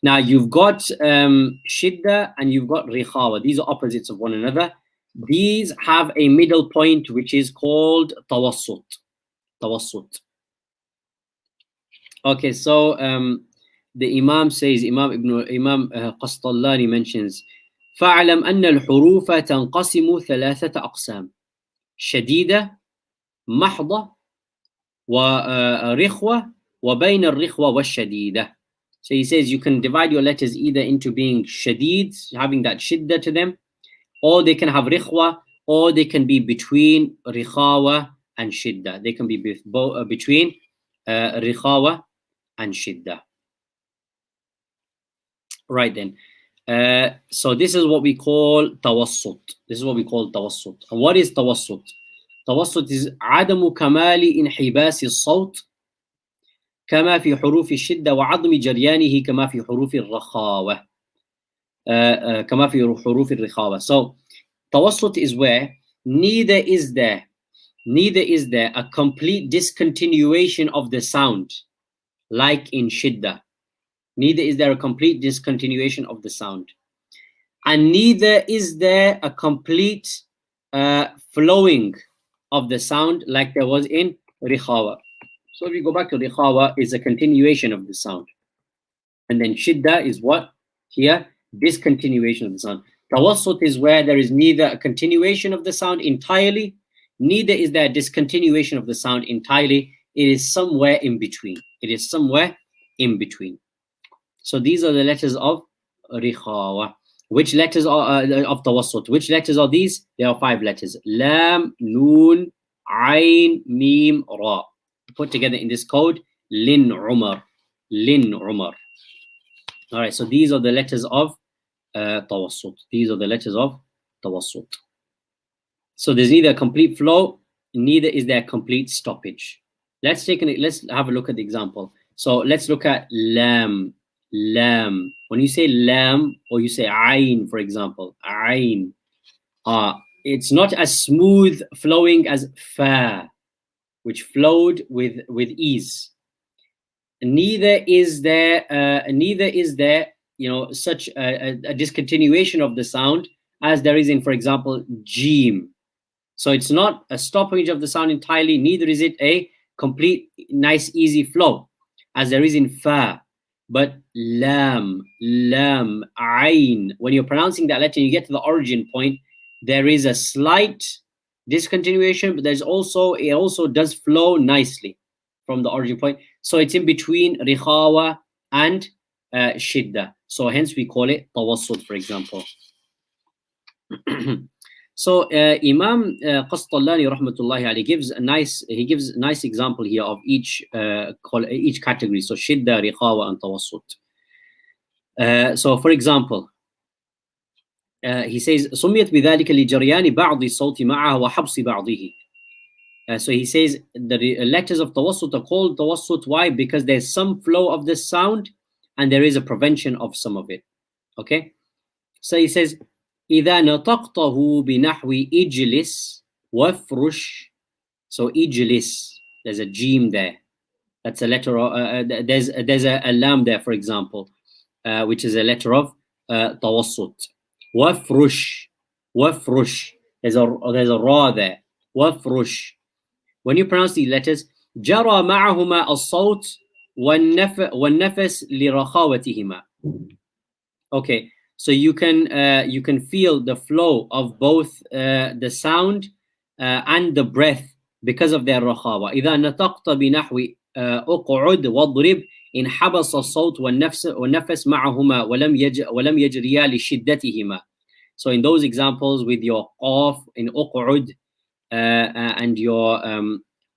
Now you've got shidda and you've got rihawa. These are opposites of one another. These have a middle point which is called tawassut. Tawassut. Okay, so the Imam says, Imam Qastallani mentions, فَاعْلَمْ أَنَّ الْحُرُوفَ تَنْقَسِمُ ثَلَاثَةَ أَقْسَامٍ شَدِيدَةٌ مَحْضَةٌ وَرِخْوَةٌ وَبَيْنَ الرِّخْوَةِ وَالشَّدِيدَةِ. So he says you can divide your letters either into being shadid, having that shidda to them, or they can have rikhwa, or they can be between rihawa and shidda. They can be between rihawa and shidda. Right then. So this is what we call tawassut. This is what we call tawassut. And what is tawassut? Tawassut is عدم كمال انحباس الصوت كما في حروف الشدة وعدم جريانه كما في حروف الرخاوة. كما في حروف الرخاوة. So tawassut is where neither is there a complete discontinuation of the sound, like in shidda. Neither is there a complete discontinuation of the sound, and neither is there a complete flowing of the sound like there was in rihawa. So if we go back to rihawa, is a continuation of the sound, and then shidda is what here? Discontinuation of the sound. Tawassut is where there is neither a continuation of the sound entirely, neither is there a discontinuation of the sound entirely. It is somewhere in between. It is somewhere in between. So these are the letters of rihawa. Which letters are of tawassut? Which letters are these? There are 5 letters. Lam, Noon, Ain, Mim, Ra. Put together in this code, Lin Umar. Lin Umar. All right, so these are the letters of tawassut. These are the letters of tawassut. So there's neither a complete flow, neither is there a complete stoppage. Let's have a look at the example. So let's look at lam. Lam. When you say lam or you say ain, for example, ain, it's not as smooth flowing as fa, which flowed with ease. Neither is there such a discontinuation of the sound as there is in, for example, jim. So it's not a stoppage of the sound entirely, neither is it a complete nice easy flow as there is in fa. But lam, ain, when you're pronouncing that letter and you get to the origin point, there is a slight discontinuation, but it also does flow nicely from the origin point. So it's in between rihawa and shidda. So hence we call it tawassut, for example. So Imam Qastallani rahmatullahi alayhi gives a nice example here of each category. So shidda, rihawa, and tawassut. So for example, he says سميت بذلك لجريان بعض الصوت معه وحبس بعضه. So he says the letters of tawassut are called tawassut. Why? Because there's some flow of the sound and there is a prevention of some of it. Okay? So he says إذا نطقته بنحو إجلس وافرش. So إجلس, there's a jim there. That's a letter of, there's a lam there, for example, which is a letter of tawassut. Wafrush, wafrush. There's a ra there. Wafrush. When you pronounce these letters, جرى معهما الصوت والنفس لرخاوتهما. Okay, so you can feel the flow of both the sound and the breath because of their رخاوة. إذا نطقت بنحو أقعد واضرب إن حبس الصوت والنفس معهما ولم يجريا لشدتهما. So in those examples with your qaf in أقعد and your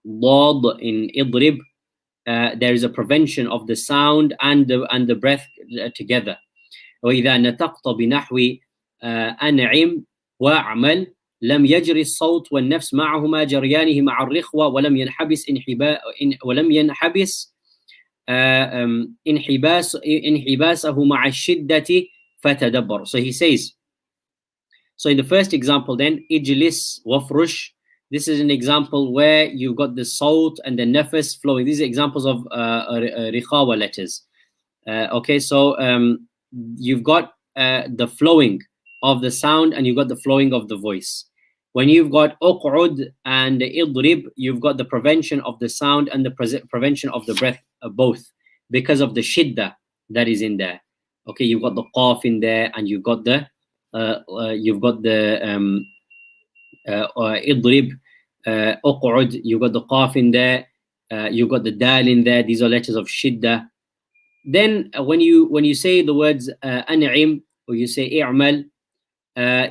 ضاد in اضرب, there is a prevention of the sound and the breath together. وإذا نطقت بنحو أنعم وأعمل لم يجري الصوت والنفس معهما جريانه مع الرخوة ولم ينحبس انحباسه مع الشدة فتدبر. So he says, so in the first example then, إجلس وفرش, this is an example where you've got the salt and the nafas flowing. These are examples of rihawa letters. Okay, so you've got the flowing of the sound and you've got the flowing of the voice. When you've got uq'ud and idrib, you've got the prevention of the sound and the prevention of the breath, both, because of the shidda that is in there. Okay, you've got the qaf in there and you've got the idrib, uq'ud, you've got the qaf in there, you've got the dal in there. These are letters of shidda. Then when you say the words an'im or you say i'mal,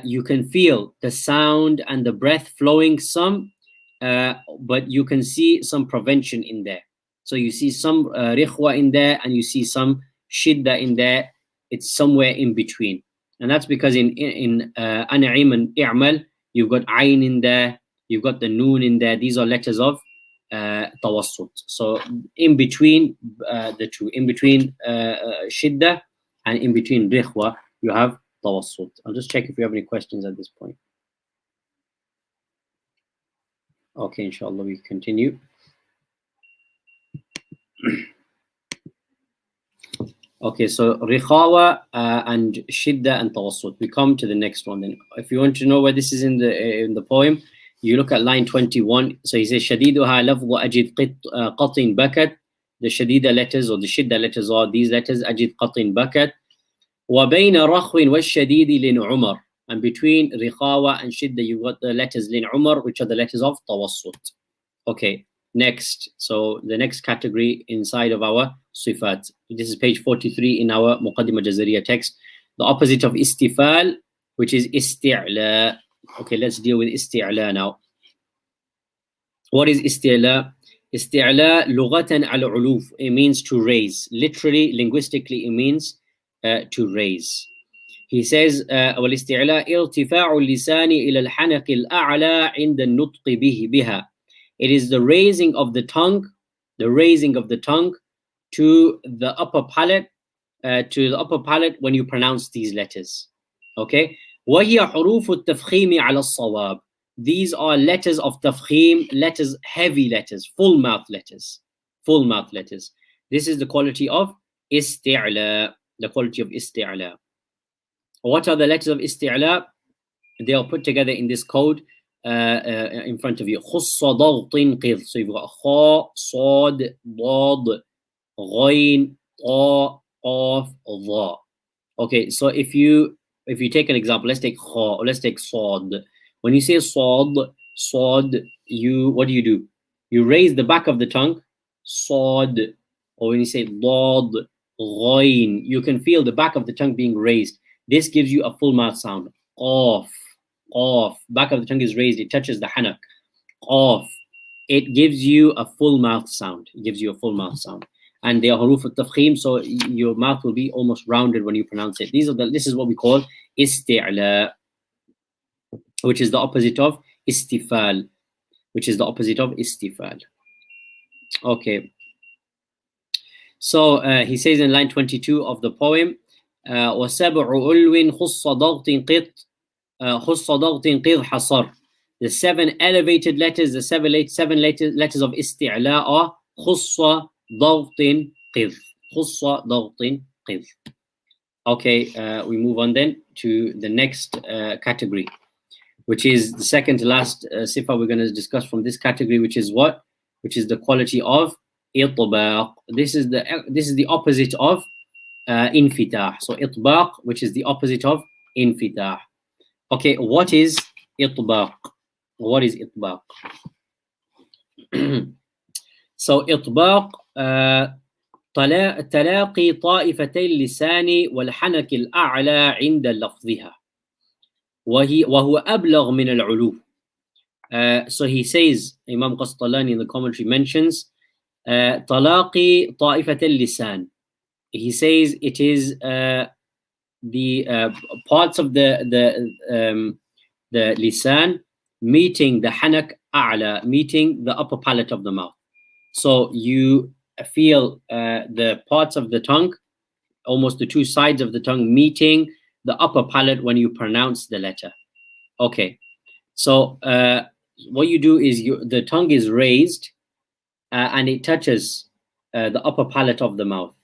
you can feel the sound and the breath flowing some, but you can see some prevention in there. So you see some rikhwa in there and you see some shidda in there. It's somewhere in between. And that's because in an'im and i'mal, you've got ayn in there, you've got the noon in there. These are letters of tawassut. So in between the two, in between shidda and in between rikhwa, you have tawassut. I'll just check if you have any questions at this point. Okay, inshallah, we continue. Okay, so rihawa and shidda and tawassut. We come to the next one then. If you want to know where this is in the poem, you look at line 21. So he says shadiduha lafdhu ajid qatin bakat. The shadida letters or the shidda letters are these letters, ajid qatin bakat. وبين رخو والشديد لن عمر, and between rihawa and shidda you've got the letters lin umar, which are the letters of tawassut. Okay, next. So the next category inside of our sifat. This is page 43 in our Muqadimah Jazariyah text. The opposite of istifal, which is isti'la. Okay, let's deal with isti'la now. What is isti'la? Isti'la lughatan al-uluf. It means to raise. Literally, linguistically, it means to raise. He says, والاستعلاء ارتفاع اللسان إلى الحنق الأعلى عند النطق بها. It is the raising of the tongue to the upper palate, when you pronounce these letters. Okay, وهي حروف التفخيم على الصواب. These are letters of tafkhim, letters, heavy letters, full mouth letters. This is the quality of isti'la. The quality of isti'la. What are the letters of isti'la? They are put together in this code in front of you. خص ضغط قض. So you've got kha, sad, dad, ghain, ta, qaf, dha. Okay, so if you take an example, let's take kha or let's take sad. When you say sad, what do? You raise the back of the tongue, sad. Or when you say dad, ghain, you can feel the back of the tongue being raised. This gives you a full mouth sound. Qaf. Qaf. Back of the tongue is raised. It touches the hanak. Qaf. It gives you a full mouth sound. It gives you a full mouth sound. And they are huruf al-tafkhim, so your mouth will be almost rounded when you pronounce it. This is what we call isti'la, which is the opposite of istifal. Which is the opposite of istifal. Okay. So he says in line 22 of the poem, وَسَبْعُ أُلْوٍ خُصَّ ضَغْطٍ قِضْ حَصَرٍ. The 7 elevated letters, the 7 letters of isti'la are خُصَّ ضَغْطٍ قِضْ. خُصَّ ضَغْطٍ قِضْ. Okay, we move on then to the next category, which is the second to last sifa we're going to discuss from this category, which is what? Which is the quality of itbaq. This is the opposite of infitah. So itbaq, which is the opposite of infitah. Okay, what is itbaq? What is itbaq? So itbaq تلاقي طائفتي اللسان والحنك الأعلى عند لفظها وهو أبلغ من العلو. So he says, Imam Qastalani in the commentary mentions طلاقي طائفة اللسان. He says it is the parts of the lisan meeting the hanak a'la, meeting the upper palate of the mouth. So you feel the parts of the tongue, almost the 2 sides of the tongue, meeting the upper palate when you pronounce the letter. Okay, so what you do is the tongue is raised and it touches the upper palate of the mouth.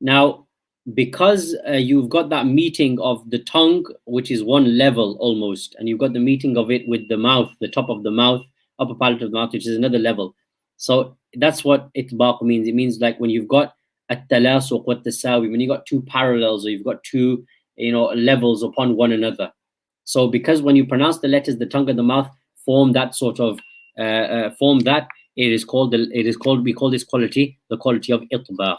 Now, because you've got that meeting of the tongue, which is one level almost, and you've got the meeting of it with the mouth, the top of the mouth, upper palate of the mouth, which is another level. So that's what itbaq means. It means like when you've got at-talasuq wa tasawi, when you've got 2 parallels, or you've got 2 levels upon one another. So because when you pronounce the letters, the tongue and the mouth form that sort of we call this quality the quality of itbaq.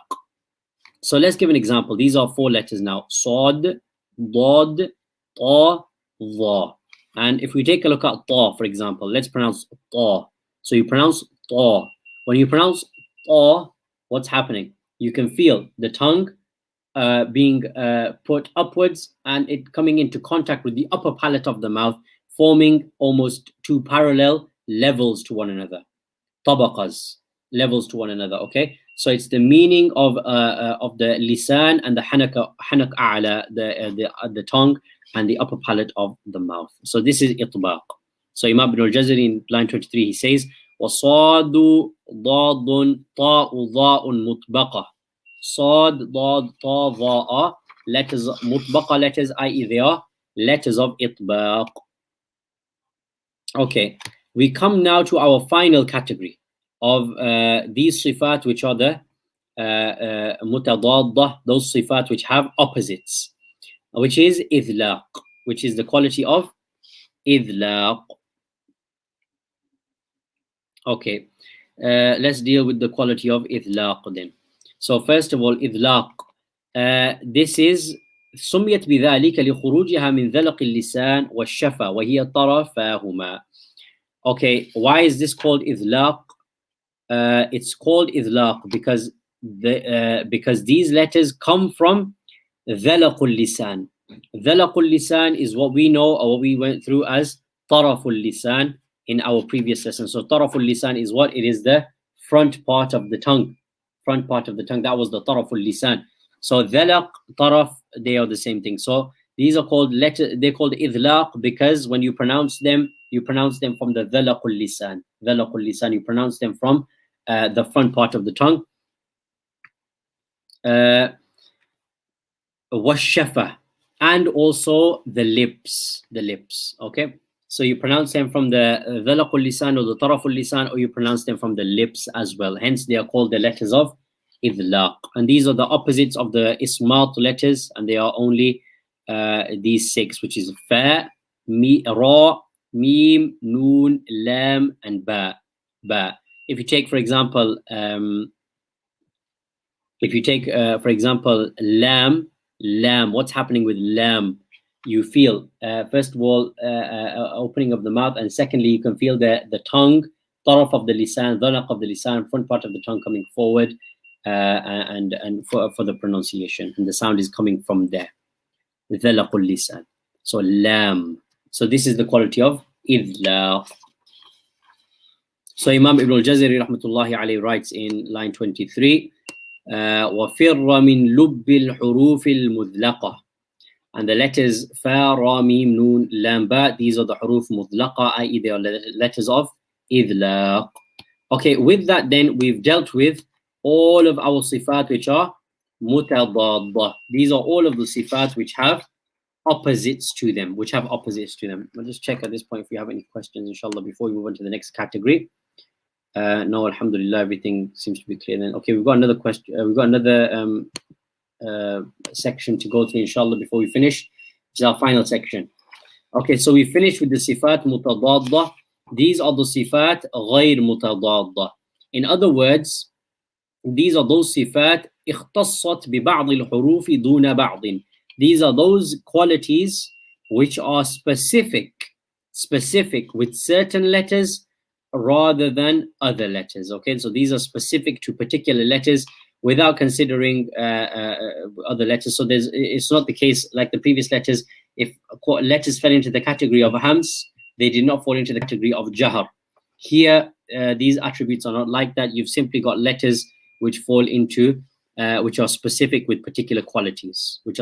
So let's give an example. These are 4 letters now. Sad, Dad, Ta, Dha. And if we take a look at Ta, for example, let's pronounce Ta. So you pronounce Ta. When you pronounce Ta, what's happening? You can feel the tongue being put upwards and it coming into contact with the upper palate of the mouth, forming almost 2 parallel levels to one another. Tabaqas, levels to one another. Okay, so it's the meaning of the lisan and the hanak a'la, the tongue and the upper palate of the mouth. So this is itbaq. So Imam ibn al-Jazari in line 23 he says وَصَادُ ضَادٌ طَاءُ ضَاءٌ مُطْبَقَةٌ. Sad, Dad, Ta, Dha, letters, mutbaqa letters, i.e. they are letters of itbaq. Okay, we come now to our final category of these sifat, which are the mutadaddah, those sifat which have opposites, which is idlaq, which is the quality of idlaq. Okay, let's deal with the quality of idlaq then. So first of all, idlaq. This is سميت بذلك لخروجها من ذلق اللسان والشفة وهي طرفاهما. Okay, why is this called idlaq? It's called idlaq because these letters come from ذلق اللسان. ذلق اللسان is what we know or what we went through as طرف اللسان in our previous lesson. So طرف اللسان is what? It is the front part of the tongue. Front part of the tongue. That was the طرف اللسان. So dhalaq, taraf, they are the same thing. So these are called they're called idlaq because when you pronounce them from the dhalaqul lisan. Dhalaqul lisan, you pronounce them from the front part of the tongue. Washafa, and also the lips. Okay, so you pronounce them from the dhalaqul lisan or the taraful lisan, or you pronounce them from the lips as well. Hence, they are called the letters of idlaq, and these are the opposites of the ismat letters, and they are only these 6, which is fa, ra, mim, noon, lam, and ba. If you take for example lam, what's happening with lam? you feel, first of all, opening of the mouth, and secondly, you can feel the tongue, taraf of the lisan, dhanaq of the lisan, front part of the tongue coming forward, and for the pronunciation, and the sound is coming from there. Dhalaqul lisan. So lam. So this is the quality of idlaq. So Imam Ibn al-Jazari rahmatullahi alayhi writes in line 23, وَفِرَّ مِن لُبِّ الْحُرُوفِ الْمُذْلَقَةِ. And the letters fa, ra, mim, noon, lam, ba, these are the huruf mudlaqa, i.e. they are letters of idlaq. Okay, with that then we've dealt with all of our sifat which are mutadadda. These are all of the sifat which have opposites to them, I'll just check at this point if we have any questions, inshallah, before we move on to the next category. No, alhamdulillah, everything seems to be clear then. Okay, we've got another question, we've got another section to go through, inshallah, before we finish, which is our final section. Okay, so we finished with the sifat mutadadda. These are the sifat ghayr mutadadda. In other words, these are those sifat اختصت ببعض الحروف دون بعض. These are those qualities which are specific with certain letters rather than other letters. Okay, so these are specific to particular letters without considering other letters. So it's not the case like the previous letters. If letters fell into the category of hams, they did not fall into the category of jahar. Here, these attributes are not like that. You've simply got letters which fall into, which are specific with particular qualities. So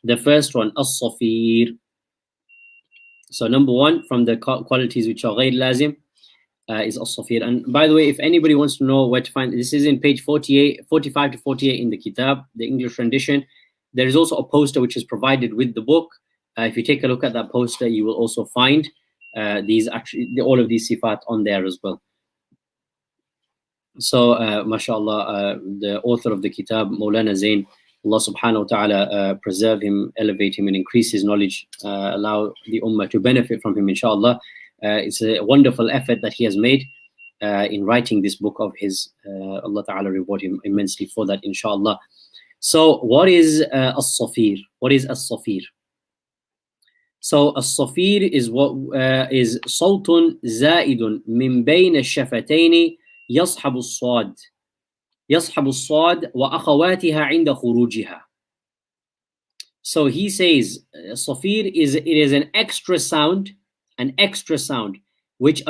the first one, as-safir. So number one from the qualities which are ghayr lazim is as-safir. And by the way, if anybody wants to know where to find, this is in page 45 to 48 in the kitab, the English rendition. There is also a poster which is provided with the book. If you take a look at that poster, you will also find all of these sifat on there as well. So, mashallah, the author of the kitab, Maulana Zain, Allah subhanahu wa ta'ala preserve him, elevate him, and increase his knowledge, allow the ummah to benefit from him, inshallah. It's a wonderful effort that he has made in writing this book of his. Allah ta'ala reward him immensely for that, inshallah. So, what is as-safir? So as-safir is what is صوت زائد من بين الشفتين يصحب الصاد وأخواتها عند خروجها. So he says safir is an extra sound which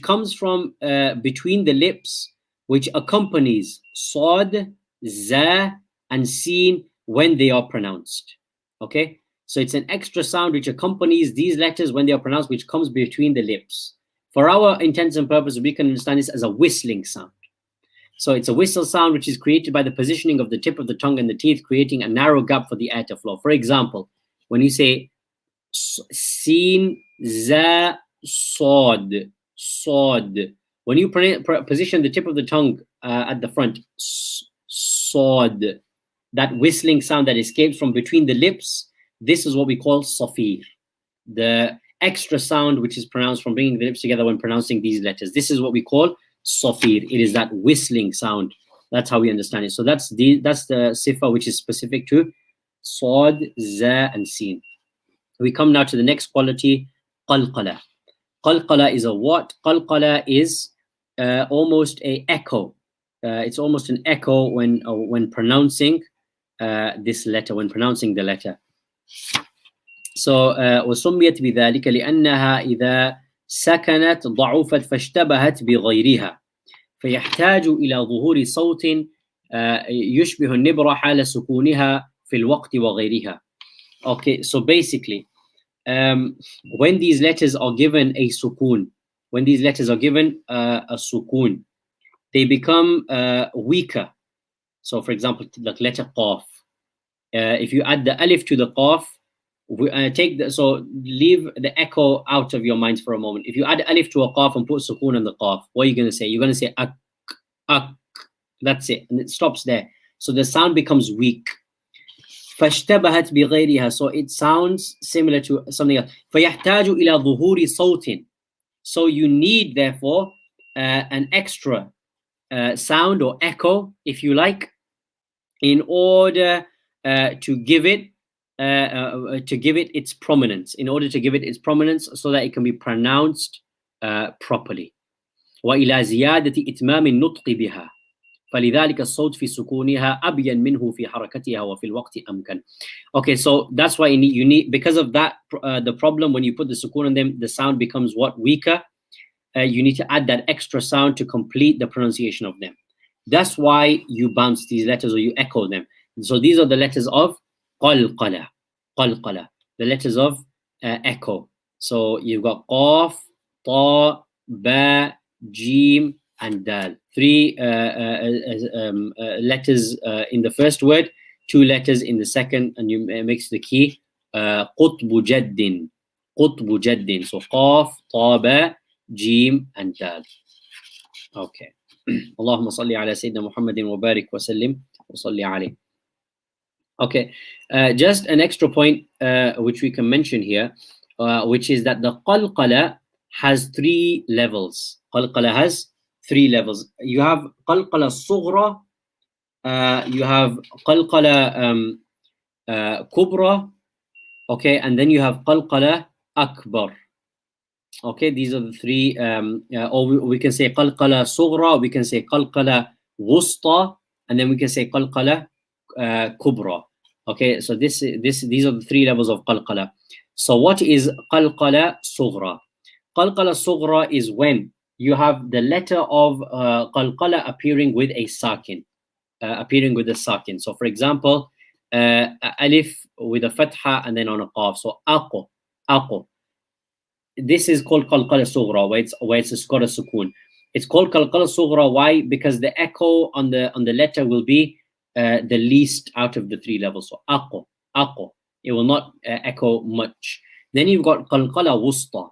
comes from between the lips, which accompanies sad, za, and sin when they are pronounced. Okay, so it's an extra sound which accompanies these letters when they are pronounced, which comes between the lips. For our intents and purposes, we can understand this as a whistling sound. So it's a whistle sound which is created by the positioning of the tip of the tongue and the teeth, creating a narrow gap for the air to flow. For example, when you say sin, za, sad, when you position the tip of the tongue at the front, sad, that whistling sound that escapes from between the lips, this is what we call safir. The extra sound which is pronounced from bringing the lips together when pronouncing these letters. This is what we call safir. It is that whistling sound. That's how we understand it. So that's the sifa which is specific to sad, za, and sin. We come now to the next quality, qalqala. Qalqala is a what? Qalqala is almost an echo. It's almost an echo when pronouncing this letter, when pronouncing the letter. So وسميت بذلك لأنها إذا سكنت ضعفت فاشتبهت بغيرها فيحتاج إلى ظهور صوت يشبه النبرة حال سكونها في الوقت وغيرها. Okay, so basically, when these letters are given a sukun, they become weaker. So, for example, like letter qaf. If you add the alif to the qaf, leave the echo out of your minds for a moment. If you add alif to a qaf and put sukun on the qaf, what are you going to say? You're going to say ak, ak. That's it, and it stops there. So the sound becomes weak. فاشتبهت بغيرها, so it sounds similar to something else. فيحتاج إلى ظهور صوت. So you need, therefore, an extra sound or echo, if you like, in order to give it to give it its prominence, in order to give it its prominence so that it can be pronounced properly. وإلى زيادة إتمام النطق بها فلذلك الصوت في سكونها أبين منه في حركتها وفي الوقت أمكن. Okay, so that's why you need, because of that, the problem when you put the sukun on them, the sound becomes what? Weaker. You need to add that extra sound to complete the pronunciation of them. That's why you bounce these letters or you echo them. So these are the letters of qalqala, qalqala, the letters of echo. So you've got qaf, ta, ba, jim, and dal. 3 letters in the first word, 2 letters in the second, and you mix the key. Qutbu jaddin, qutbu jaddin. So qaf, ta, ba, jim, and dal. Okay. Allahumma salli ala Sayyidina Muhammadin wa barik wa sallim wa salli alayhi. Okay, just an extra point which we can mention here, which is that the qalqala has 3 levels. Qalqala has 3 levels. You have qalqala sughra, you have qalqala kubra, okay, and then you have qalqala akbar. Okay, these are the 3, or we can say qalqala sughra, we can say qalqala wusta, and then we can say qalqala kubra. Okay, so these are the 3 levels of qalqala. So what is qalqala sughra? Qalqala sughra is when you have the letter of qalqala appearing with a sakin, So for example, alif with a fatha and then on a qaf. So aqo, aqo. This is called qalqala sughra, where it's got a sukun. It's called qalqala sughra. Why? Because the echo on the letter will be the least out of the 3 levels. So aqo, aqo. It will not echo much. Then you've got qalqala wusta,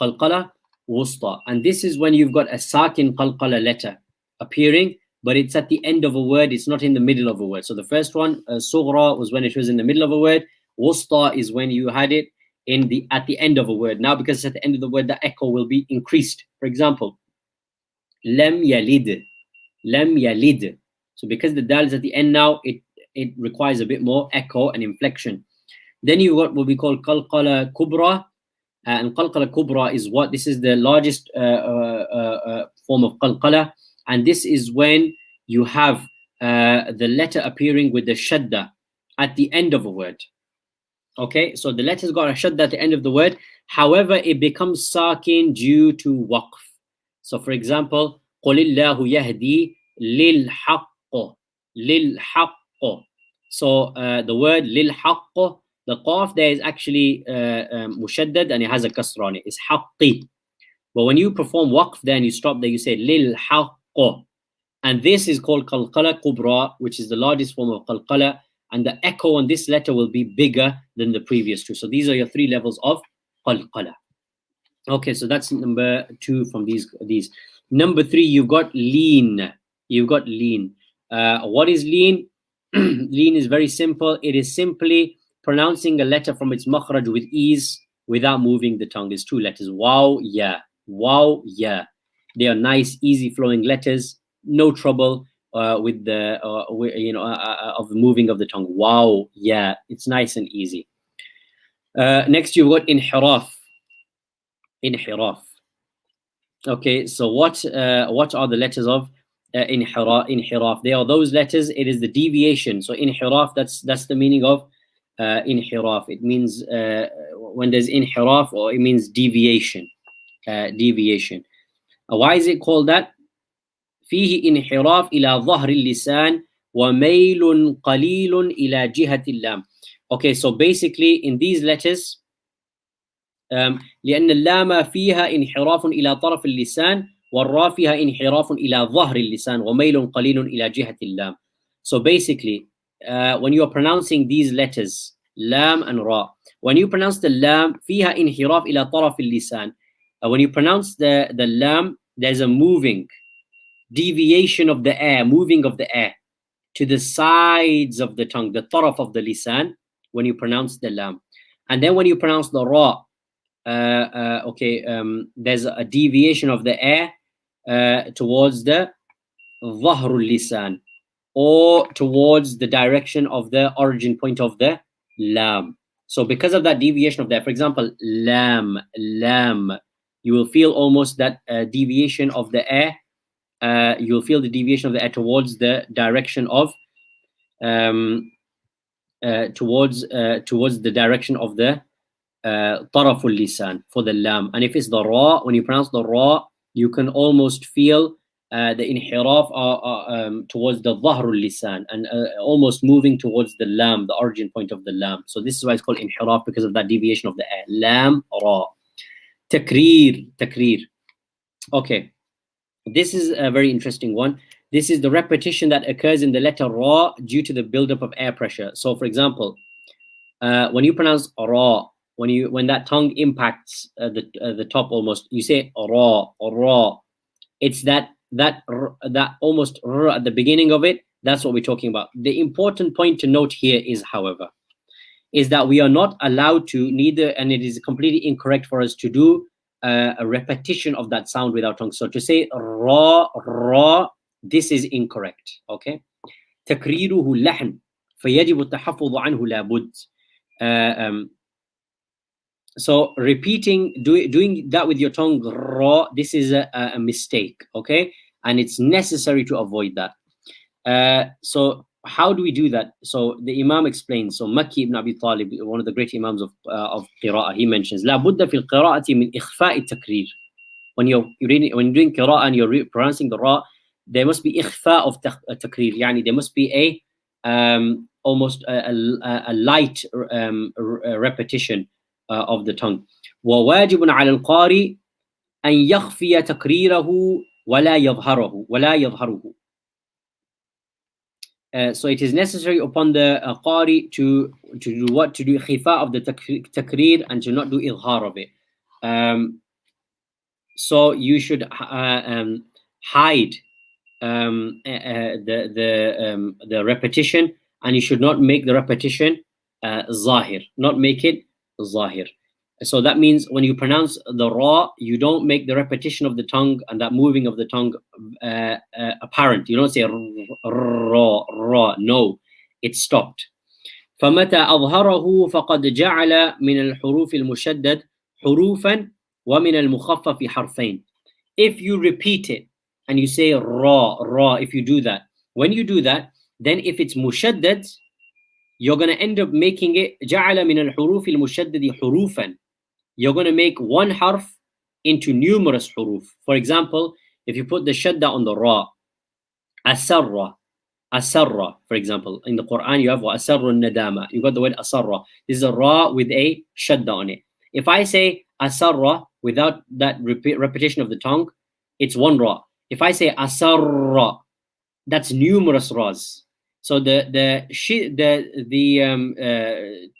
qalqala wusta, and this is when you've got a sakin qalqala letter appearing, but it's at the end of a word. It's not in the middle of a word. So the first one, sughra, was when it was in the middle of a word. Wusta is when you had it at the end of a word. Now, because it's at the end of the word, the echo will be increased. For example, lam yalid, lam yalid. So because the dal is at the end now, it requires a bit more echo and inflection. Then you got what we call qalqala kubra, and qalqala kubra is what? This is the largest form of qalqala, and this is when you have the letter appearing with the shadda at the end of a word. Okay, so the letter's got a shadda at the end of the word. However, it becomes sakin due to waqf. So for example, قُلِ اللَّهُ يَهْدِي لِلْحَقِّ, لِلْحَقِّ. So the word لِلْحَقِّ, the qaf there is actually mushaddad and it has a kasra on it. It's haqqi. But when you perform waqf there and you stop there, you say لِلْحَقِّ. And this is called qalqala kubra, which is the largest form of qalqala. And the echo on this letter will be bigger than the previous 2. So these are your 3 levels of qalqala. Okay, so that's number 2 from these. Number 3, you've got lean. You've got lean. What is lean? Lean is very simple. It is simply pronouncing a letter from its makhraj with ease without moving the tongue. It's 2 letters. Wow, yeah. Wow, yeah. They are nice, easy flowing letters. No trouble with the of the moving of the tongue. Wow, yeah, it's nice and easy. Next, you've got inhiraf. Inhiraf. Okay, so what are the letters of inhiraf? They are those letters. It is the deviation. So inhiraf, that's the meaning of inhiraf. It means when there's inhiraf, or it means deviation. Deviation. Why is it called that? فيه انحراف إلى ظهر اللسان وميل قليل إلى جهة اللام. Okay, so basically in these letters, لأن اللام فيها انحراف إلى طرف اللسان والراء فيها انحراف إلى ظهر اللسان وميل قليل إلى جهة اللام. So basically, when you are pronouncing these letters, lam and ra, when you pronounce the lam, فيها انحراف إلى طرف اللسان. When you pronounce the lam, there's a deviation of the air, moving of the air to the sides of the tongue, the taraf of the lisan, when you pronounce the lam. And then when you pronounce the ra, there's a deviation of the air towards the dhahrul lisan, or towards the direction of the origin point of the lam. So because of that deviation of that, for example, lam, lam, you will feel almost that deviation of the air. You'll feel the deviation of the air towards the direction of towards the direction of the طرف اللسان for the lam. And if it's the ra, when you pronounce the ra, you can almost feel the inhiraf towards the ظهر اللسان, and almost moving towards the lam, the origin point of the lam. So this is why it's called inhiraf, because of that deviation of the air. Lam, ra. Takrir, takrir. Okay, this is a very interesting one. This is the repetition that occurs in the letter ra due to the buildup of air pressure. So for example, when you pronounce ra, when that tongue impacts the top, almost, you say ra, ra. It's that almost r at the beginning of it. That's what we're talking about. The important point to note here is, however, is that we are not allowed to neither, and it is completely incorrect for us to do a repetition of that sound with our tongue. So to say ra, ra, this is incorrect. Okay. تكريره لحن فيجب التحفظ عنه لابد. So repeating, doing that with your tongue, ra, this is a mistake, okay? And it's necessary to avoid that. So how do we do that? So the Imam explains. So Makki ibn Abi Talib, one of the great Imams of Qira'ah, he mentions, لا بد في القراءة من إخفاء التكرير. When you're doing Qira'ah and you're pronouncing the ra, there must be إخفاء of takrir. يعني there must be almost a light repetition of the tongue. وواجب على القارئ أن يخفي تكريره ولا يظهره. So it is necessary upon the qari to do what? To do khifa of the takrir and to not do idhar of it. So you should hide the repetition, and you should not make the repetition zahir, not make it zahir. So that means when you pronounce the ra, you don't make the repetition of the tongue and that moving of the tongue apparent. You don't say ra, ra. No, it's stopped. فمتى أظهره فقد جعل من الحروف المشدد حروفا ومن المخفف حرفين. If you repeat it and you say ra, ra, if you do that, when you do that, then if it's mushaddad, you're going to end up making it جعل من الحروف المشدد حروفا. You're going to make one harf into numerous huruf. For example, if you put the shadda on the ra, asarra, asarra, for example, in the Quran you have asarru nadama. You got the word asarra. This is a ra with a shadda on it. If I say asarra without that repetition of the tongue, it's one ra. If I say asarra, that's numerous ras. So the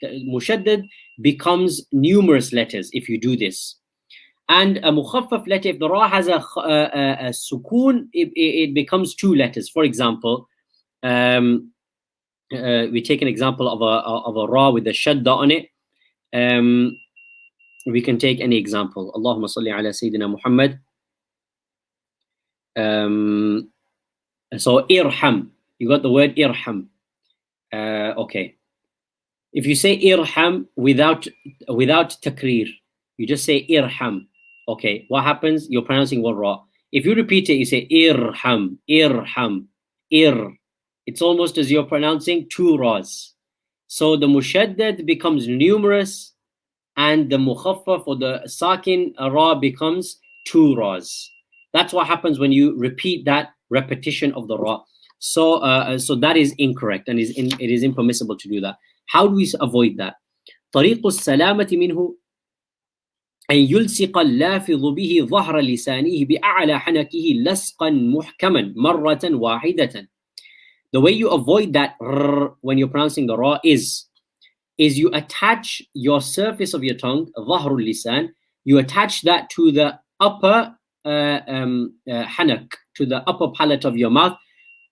mushaddad becomes numerous letters if you do this. And a mukhaffaf letter, if the ra has a sukoon, it becomes two letters. For example, we take an example of a ra with a shadda on it. We can take any example. Allahumma salli ala Sayyidina Muhammad. So irham, you got the word irham. Okay. If you say irham without takrir, you just say irham. Okay, what happens? You're pronouncing one ra. If you repeat it, you say irham, irham, ir. It's almost as you're pronouncing two ras. So the mushaddad becomes numerous, and the mukhaffaf or the sakin ra becomes two ras. That's what happens when you repeat that repetition of the ra. So that is incorrect, and it is impermissible to do that. How do we avoid that? طريق السلامة منه أن يلصق اللافظ به ظهر لسانه بأعلى حنكه لصقا محكما مرة واحدة. The way you avoid that when you're pronouncing the ra is you attach your surface of your tongue, ظهر اللسان, you attach that to the upper hanak, to the upper palate of your mouth,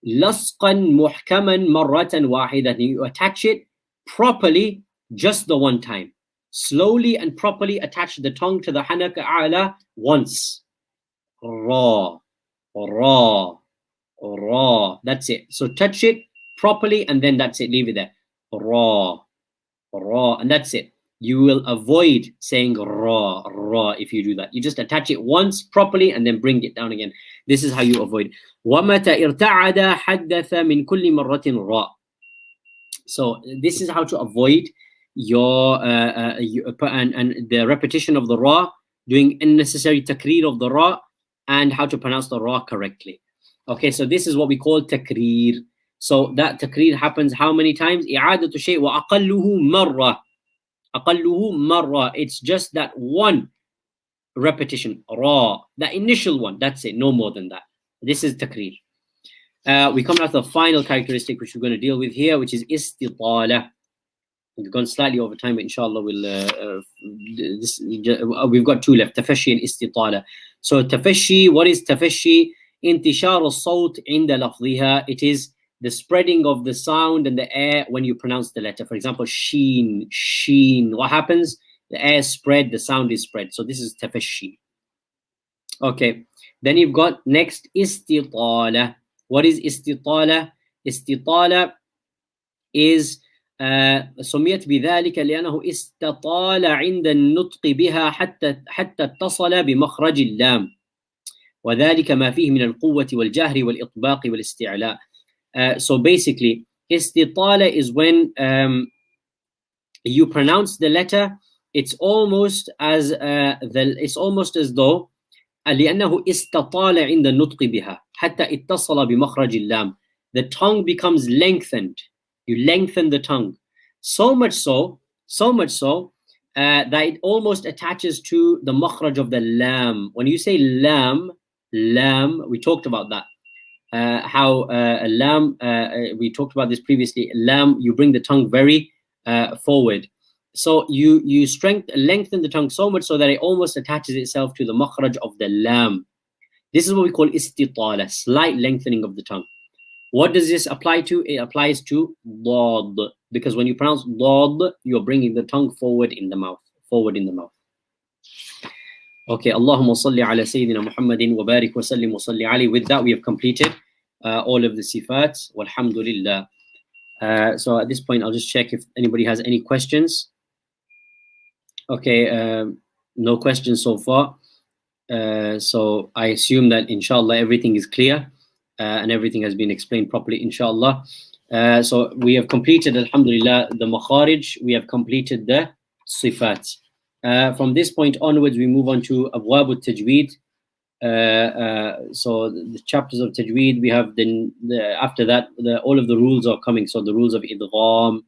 لصقا محكما مرة واحدة. You attach it properly just the one time. Slowly and properly attach the tongue to the hanak a'la once. Ra, ra, ra. That's it. So touch it properly and then that's it. Leave it there. Ra, ra, and that's it. You will avoid saying ra if you do that. You just attach it once properly and then bring it down again. This is how you avoid. وَمَتَى ارْتَعَدَ حَدَّثَ مِنْ كُلِّ مَرَّةٍ را. So this is how to avoid your and the repetition of the ra, doing unnecessary takreer of the ra, and how to pronounce the ra correctly. Okay, so this is what we call takreer. So that takreer happens how many times? إعادة شيء وأقله مرة. أقله مرة. It's just that one repetition, ra, the initial one. That's it, no more than that. This is takreer. We come now to the final characteristic which we're going to deal with here, which is istitala. We've gone slightly over time, but inshallah we've got two left, tafashi and istitala. So tafashi, what is tafashi? انتشار الصوت عند لفظها. It is the spreading of the sound and the air when you pronounce the letter. For example, sheen, sheen. What happens? The air is spread, the sound is spread. So this is tafashi. Okay. Then you've got next istitala. What is istitala? Istitala is سميت بذلك لأنه استطال عند النطق بها حتى اتصل بمخرج اللام وذلك ما فيه من القوة والجهر والإطباق والاستعلاء. So basically, istitala is when you pronounce the letter, it's almost as though لأنه استطال عند النطق بها حتى اتصل بمخرج اللام. The tongue becomes lengthened. You lengthen the tongue so much so that it almost attaches to the makhraj of the lam. When you say lam, we talked about that. How lam, we talked about this previously. Lam, you bring the tongue very forward. So you lengthen the tongue so much so that it almost attaches itself to the makhraj of the lam. This is what we call istitala, slight lengthening of the tongue. What does this apply to? It applies to dad, because when you pronounce dad, you're bringing the tongue forward in the mouth. Okay, Allahumma salli ala Sayyidina Muhammadin wa barik wa sallim wa salli alayhi. With that, we have completed all of the sifat. Walhamdulillah. So at this point, I'll just check if anybody has any questions. Okay, no questions so far. So I assume that inshallah everything is clear. And everything has been explained properly, inshallah. So we have completed, alhamdulillah, the makharij. We have completed the sifat. From this point onwards, we move on to abwab al-tajweed. So the chapters of tajweed, we have after that, all of the rules are coming. So the rules of idgham,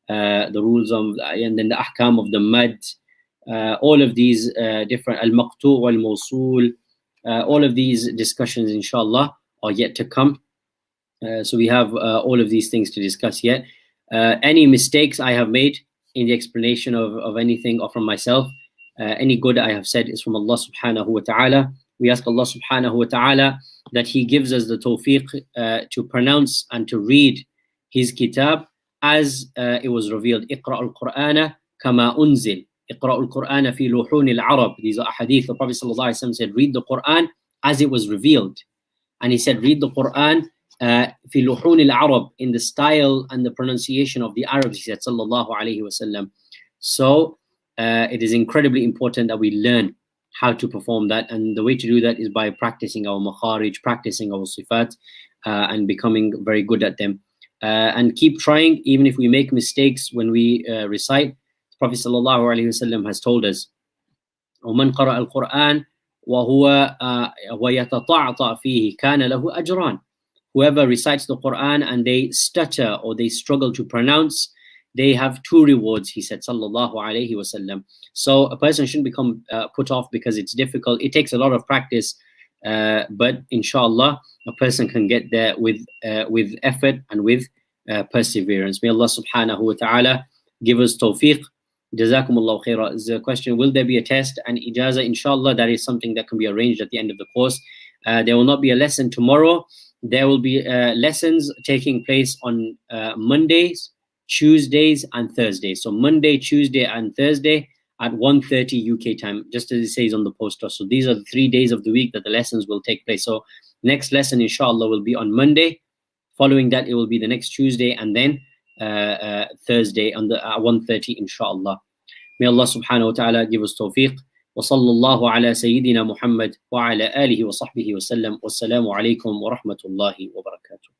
the rules of, and then the ahkam of the mad, all of these different, al-maqtu' wal-mawsul, all of these discussions, inshallah, are yet to come. So we have all of these things to discuss yet. Any mistakes I have made in the explanation of anything or from myself, any good I have said is from Allah subhanahu wa ta'ala. We ask Allah subhanahu wa ta'ala that He gives us the tawfiq to pronounce and to read His kitab as it was revealed. اقرأ القرآن كما أنزل. اقرأ القرآن في لحون العرب. These are hadith. The Prophet sallallahu alaihi wasallam said, read the Quran as it was revealed. And he said, read the Quran في لحون العرب, in the style and the pronunciation of the Arabs, he said, sallallahu alaihi wasallam. So it is incredibly important that we learn how to perform that. And the way to do that is by practicing our makharij, practicing our sifat, and becoming very good at them. And keep trying, even if we make mistakes when we recite. The Prophet sallallahu alaihi wasallam has told us, وَمَنْ قَرَأَ الْقُرْآنَ وَهُوَ وَيَتَطَعْطَعْ فِيهِ كَانَ لَهُ أَجْرًا. Whoever recites the Quran and they stutter or they struggle to pronounce, they have 2 rewards, he said, sallallahu alaihi wasallam. So a person shouldn't become put off because it's difficult. It takes a lot of practice, but inshallah, a person can get there with effort and with perseverance. May Allah subhanahu wa ta'ala give us tawfiq. Jazakumullahu khairah. Is the question, will there be a test and ijaza? Inshallah, that is something that can be arranged at the end of the course. There will not be a lesson tomorrow. There will be lessons taking place on Mondays, Tuesdays, and Thursdays. So Monday, Tuesday, and Thursday at 1:30 UK time, just as it says on the poster. So these are the 3 days of the week that the lessons will take place. So next lesson, inshallah, will be on Monday. Following that, it will be the next Tuesday, and then Thursday at 1:30 inshallah. May Allah subhanahu wa ta'ala give us tawfiq. وصلى الله على سيدنا محمد وعلى آله وصحبه وسلم والسلام عليكم ورحمة الله وبركاته.